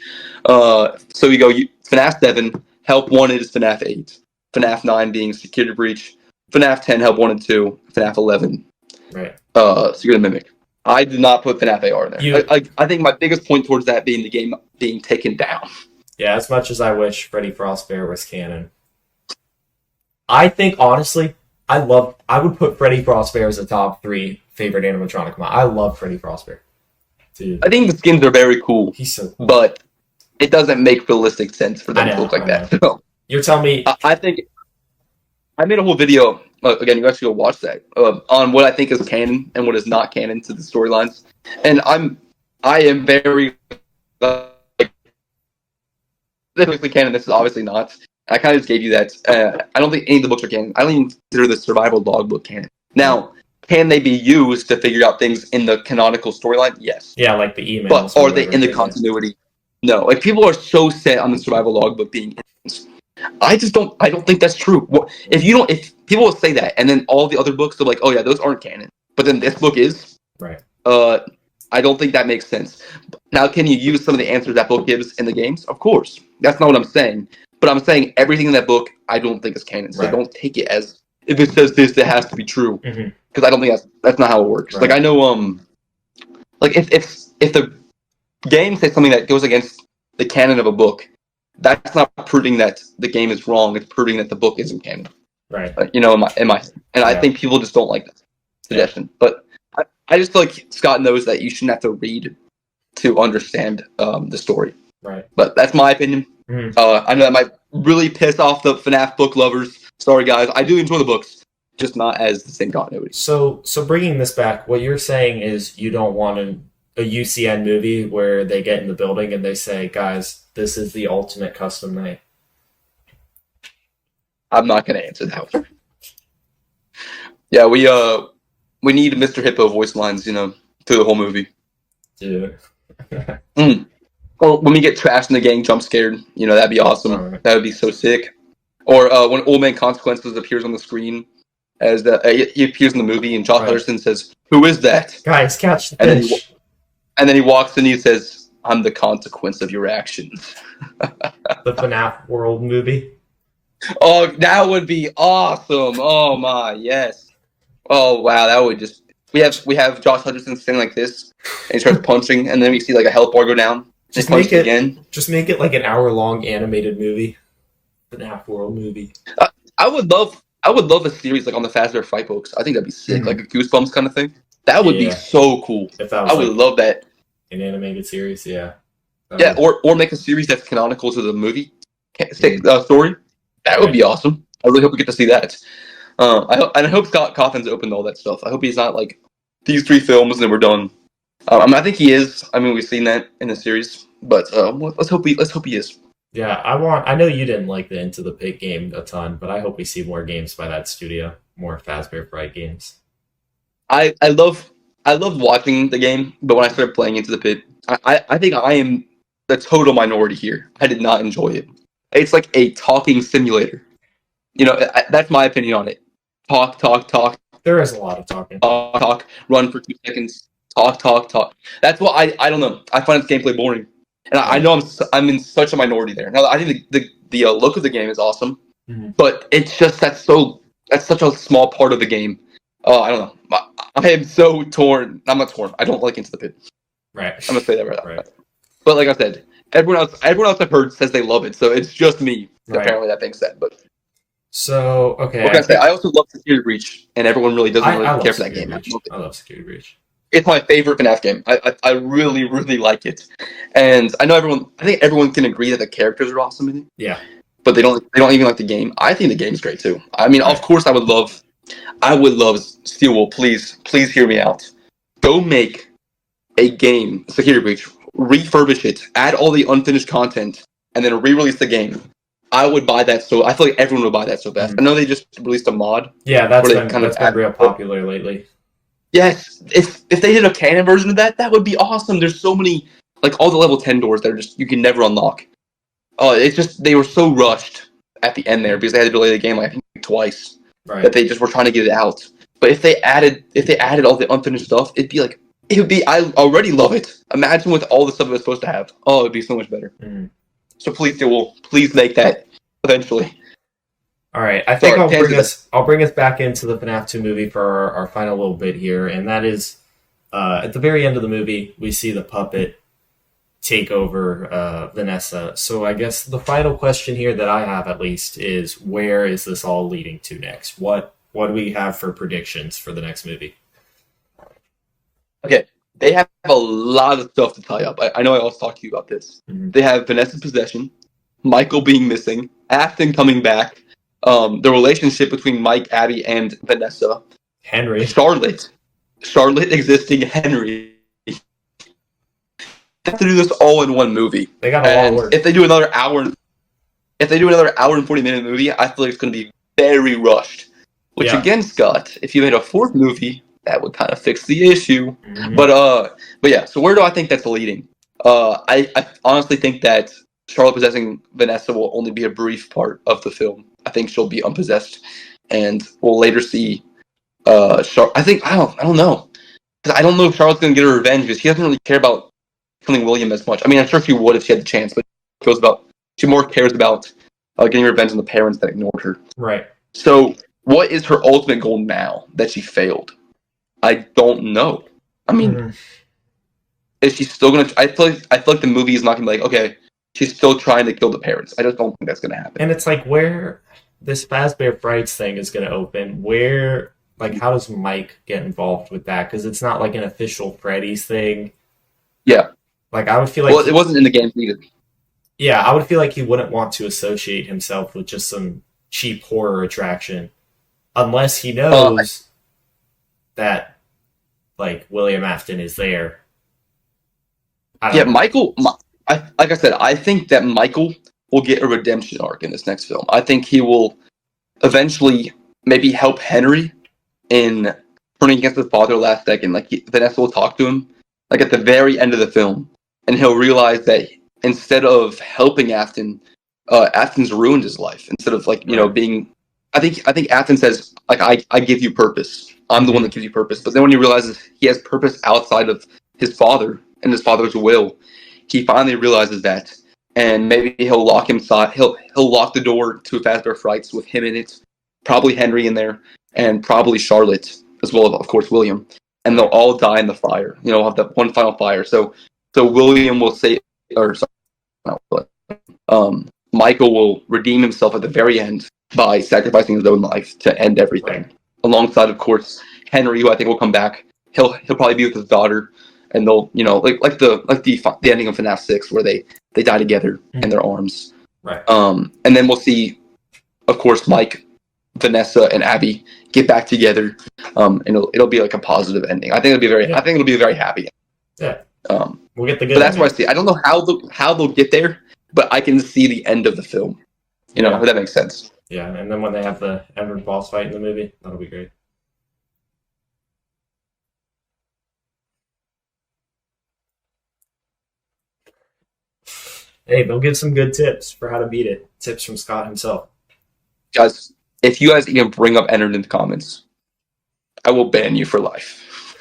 So we go FNAF 7, Help Wanted is FNAF 8, FNAF 9 being Security Breach, FNAF 10, Help Wanted 2, FNAF 11. Right. Secret Mimic. I did not put FNAF AR in there. I think my biggest point towards that being the game being taken down. Yeah, as much as I wish Freddy Frostbear was canon. I think, honestly, I would put Freddy Frostbear as a top 3 favorite animatronic mod. I love Freddy Frostbear. Dude. I think the skins are very cool. He's so cool. But it doesn't make realistic sense for them to look like that. So, you're telling me... I think... I made a whole video, again, you guys should go watch that, on what I think is canon and what is not canon to the storylines. And I am very... Specifically canon, this is obviously not. I kind of just gave you that. I don't think any of the books are canon. I don't even consider the survival logbook canon. Now, can they be used to figure out things in the canonical storyline? Yes. Yeah, like the emails. But are they in the continuity? No. Like, people are so set on the survival logbook being I don't think that's true. If people will say that, and then all the other books are like, oh yeah, those aren't canon, but then this book is. Right. I don't think that makes sense. Now, can you use some of the answers that book gives in the games? Of course. That's not what I'm saying. But I'm saying everything in that book, I don't think is canon. So don't take it as, if it says this, it has to be true. Because I don't think that's not how it works. Right. Like, I know, like, if the game says something that goes against the canon of a book, that's not proving that the game is wrong. It's proving that the book isn't canon. Right. I think people just don't like that suggestion. Yeah. But I just feel like Scott knows that you shouldn't have to read to understand the story. Right. But that's my opinion. I know that might really piss off the FNAF book lovers. Sorry, guys. I do enjoy the books, just not as the same continuity. So bringing this back, what you're saying is you don't want a UCN movie where they get in the building and they say, guys, this is the ultimate custom night. I'm not going to answer that one. Yeah, we need Mr. Hippo voice lines, through the whole movie. Dude. Or when we get trashed in the gang jump scared, that'd be awesome. Right. That would be so sick. Or when Old Man Consequences appears on the screen, as he appears in the movie, and Josh Hutcherson says, "Who is that?" Guys, catch the fish. And then he walks in and he says, "I'm the consequence of your actions." The FNAF World movie. Oh, that would be awesome! Oh my, yes. Oh wow, that would just. We have Josh Hutcherson standing like this, and he starts punching, and then we see like a health bar go down. Just make it like an hour-long animated movie, FNAF World movie. I would love a series like on the Fazbear Fight books. I think that'd be sick, like a Goosebumps kind of thing. That would be so cool. I would love that. An animated series, yeah. Or make a series that's canonical to the movie story. That would be awesome. I really hope we get to see that. I hope Scott Cawthon's open to all that stuff. I hope he's not like these 3 films and then we're done. I think he is. I mean, we've seen that in the series, but let's hope he is. Yeah, I know you didn't like the Into the Pit game a ton, but I hope we see more games by that studio, more Fazbear Fright games. I love watching the game, but when I started playing Into the Pit, I think I am the total minority here. I did not enjoy it. It's like a talking simulator. That's my opinion on it. Talk. There is a lot of talking. Talk. Run for 2 seconds. Talk. That's what I don't know. I find its gameplay boring, and I know I'm in such a minority there. Now I think the look of the game is awesome, but it's just that's such a small part of the game. I don't know. I am so torn. I'm not torn. I don't like Into the Pit. Right. I'm gonna say that right. But like I said, everyone else I've heard says they love it, so it's just me. Right. Apparently, that being said, but. So okay. What can I say? I also love Security Breach, and everyone really doesn't care for that game. I love Security Breach. It's my favorite FNAF game. I really, really like it. And I think everyone can agree that the characters are awesome in it. Yeah. But they don't even like the game. I think the game's great too. I mean, Right. of course I would love Steelwool, please hear me out. Go make a game, Security Breach, refurbish it, add all the unfinished content, and then re-release the game. I would buy that I feel like everyone would buy that so fast. I know they just released a mod. Yeah, that's been real popular lately. Yes, if they did a canon version of that, that would be awesome. There's so many, like all the level 10 doors that are just you can never unlock. Oh, it's just they were so rushed at the end there because they had to delay the game like I think twice. Right. That they just were trying to get it out. But if they added all the unfinished stuff, I already love it. Imagine with all the stuff it was supposed to have. Oh, it'd be so much better. Mm. So please make that eventually. All right, I think I'll bring us back into the FNAF 2 movie for our final little bit here, and that is at the very end of the movie we see the puppet take over Vanessa. So I guess the final question here that I have at least is where is this all leading to next? What do we have for predictions for the next movie? Okay, they have a lot of stuff to tie up. I know I always talk to you about this. Mm-hmm. They have Vanessa's possession, Michael being missing, Afton coming back, the relationship between Mike, Abby, and Vanessa. Henry. Charlotte existing, Henry. They have to do this all in one movie. They got a lot of work. If they do another hour and 40-minute movie, I feel like it's going to be very rushed. Which again, Scott, if you made a fourth movie, that would kind of fix the issue. Mm-hmm. But yeah. So where do I think that's leading? I honestly think that Charlotte possessing Vanessa will only be a brief part of the film. I think she'll be unpossessed, and we'll later see. I don't know. I don't know if Charlotte's going to get her revenge because she doesn't really care about killing William as much. I mean, I'm sure she would if she had the chance, but she more cares about getting revenge on the parents that ignored her. Right. So, what is her ultimate goal now that she failed? I don't know. I mean, is she still going to? I feel like the movie is not going to be like, okay, she's still trying to kill the parents. I just don't think that's going to happen. And it's like where this Fazbear Frights thing is going to open. Where, like, how does Mike get involved with that? Because it's not like an official Freddy's thing. Yeah. Like, I would feel like... Well, it wasn't in the game either. Yeah, I would feel like he wouldn't want to associate himself with just some cheap horror attraction. Unless he knows that, like, William Afton is there. Michael... like I said, I think that Michael will get a redemption arc in this next film. I think he will eventually maybe help Henry in turning against his father last second. Like, Vanessa will talk to him, like, at the very end of the film. And he'll realize that instead of helping Afton, Afton's ruined his life. Instead of, like, being... I think Afton says, like, I give you purpose. I'm the one that gives you purpose. But then when he realizes he has purpose outside of his father and his father's will, he finally realizes that, and maybe he'll lock inside. He'll lock the door to Fazbear Frights with him in it, probably Henry in there, and probably Charlotte as well, of course William, and they'll all die in the fire. Have that one final fire. So William will say, Michael will redeem himself at the very end by sacrificing his own life to end everything. Right. Alongside, of course, Henry, who I think will come back. He'll probably be with his daughter. And they'll, like the ending of FNAF 6 where they die together in their arms. Right. And then we'll see, of course, Mike, Vanessa, and Abby get back together. And it'll be like a positive ending. I think it'll be very happy. Yeah. We'll get the good. But that's what I see. I don't know how they'll get there, but I can see the end of the film. If that makes sense. Yeah, and then when they have the Emerald boss fight in the movie, that'll be great. Hey, they'll give some good tips for how to beat it. Tips from Scott himself. Guys, if you guys even bring up Ennard in the comments, I will ban you for life.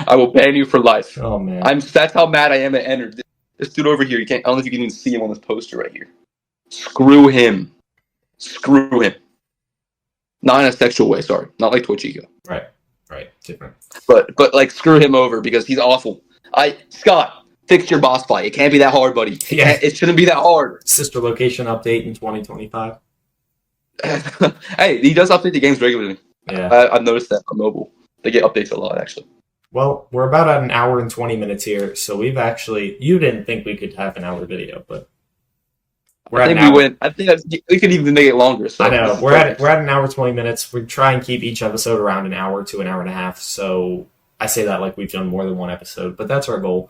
I will ban you for life. Oh, man. That's how mad I am at Ennard. This dude over here, I don't know if you can even see him on this poster right here. Screw him. Not in a sexual way, sorry. Not like Twitchico. Right. Different. But like, screw him over because he's awful. Scott, fix your boss fight. It can't be that hard, buddy. It shouldn't be that hard. Sister location update in 2025. Hey, he does update the games regularly. Yeah. I've noticed that on mobile. They get updates a lot, actually. Well, we're about at an hour and 20 minutes here, so we've actually. You didn't think we could have an hour video, but we're I at an think we hour. went. I think we could even make it longer. So I know this is we're at perfect. we're at an hour 20 minutes. We try and keep each episode around an hour to an hour and a half. So I say that like we've done more than one episode, but that's our goal.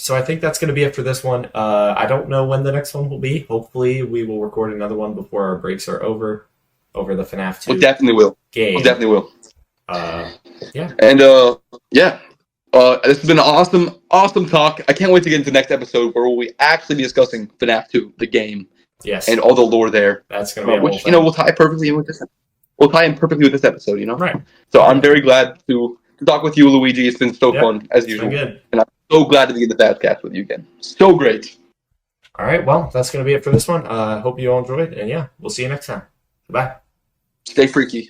So I think that's going to be it for this one. I don't know when the next one will be. Hopefully, we will record another one before our breaks are over the FNAF 2 We definitely will. game. We definitely will. Yeah. And yeah. This has been an awesome talk. I can't wait to get into the next episode where we'll actually be discussing FNAF 2, the game, Yes. and all the lore there. That's going to be a whole Which, thing. will tie perfectly in with this. We'll tie in perfectly with this episode, Right. So I'm very glad to talk with you, Luigi. It's been so Yep, fun, as It's usual. been good. And I'm so glad to be in the FAZCAST with you again. So great. All right. Well, that's going to be it for this one. Hope you all enjoyed. And yeah, we'll see you next time. Goodbye. Stay freaky.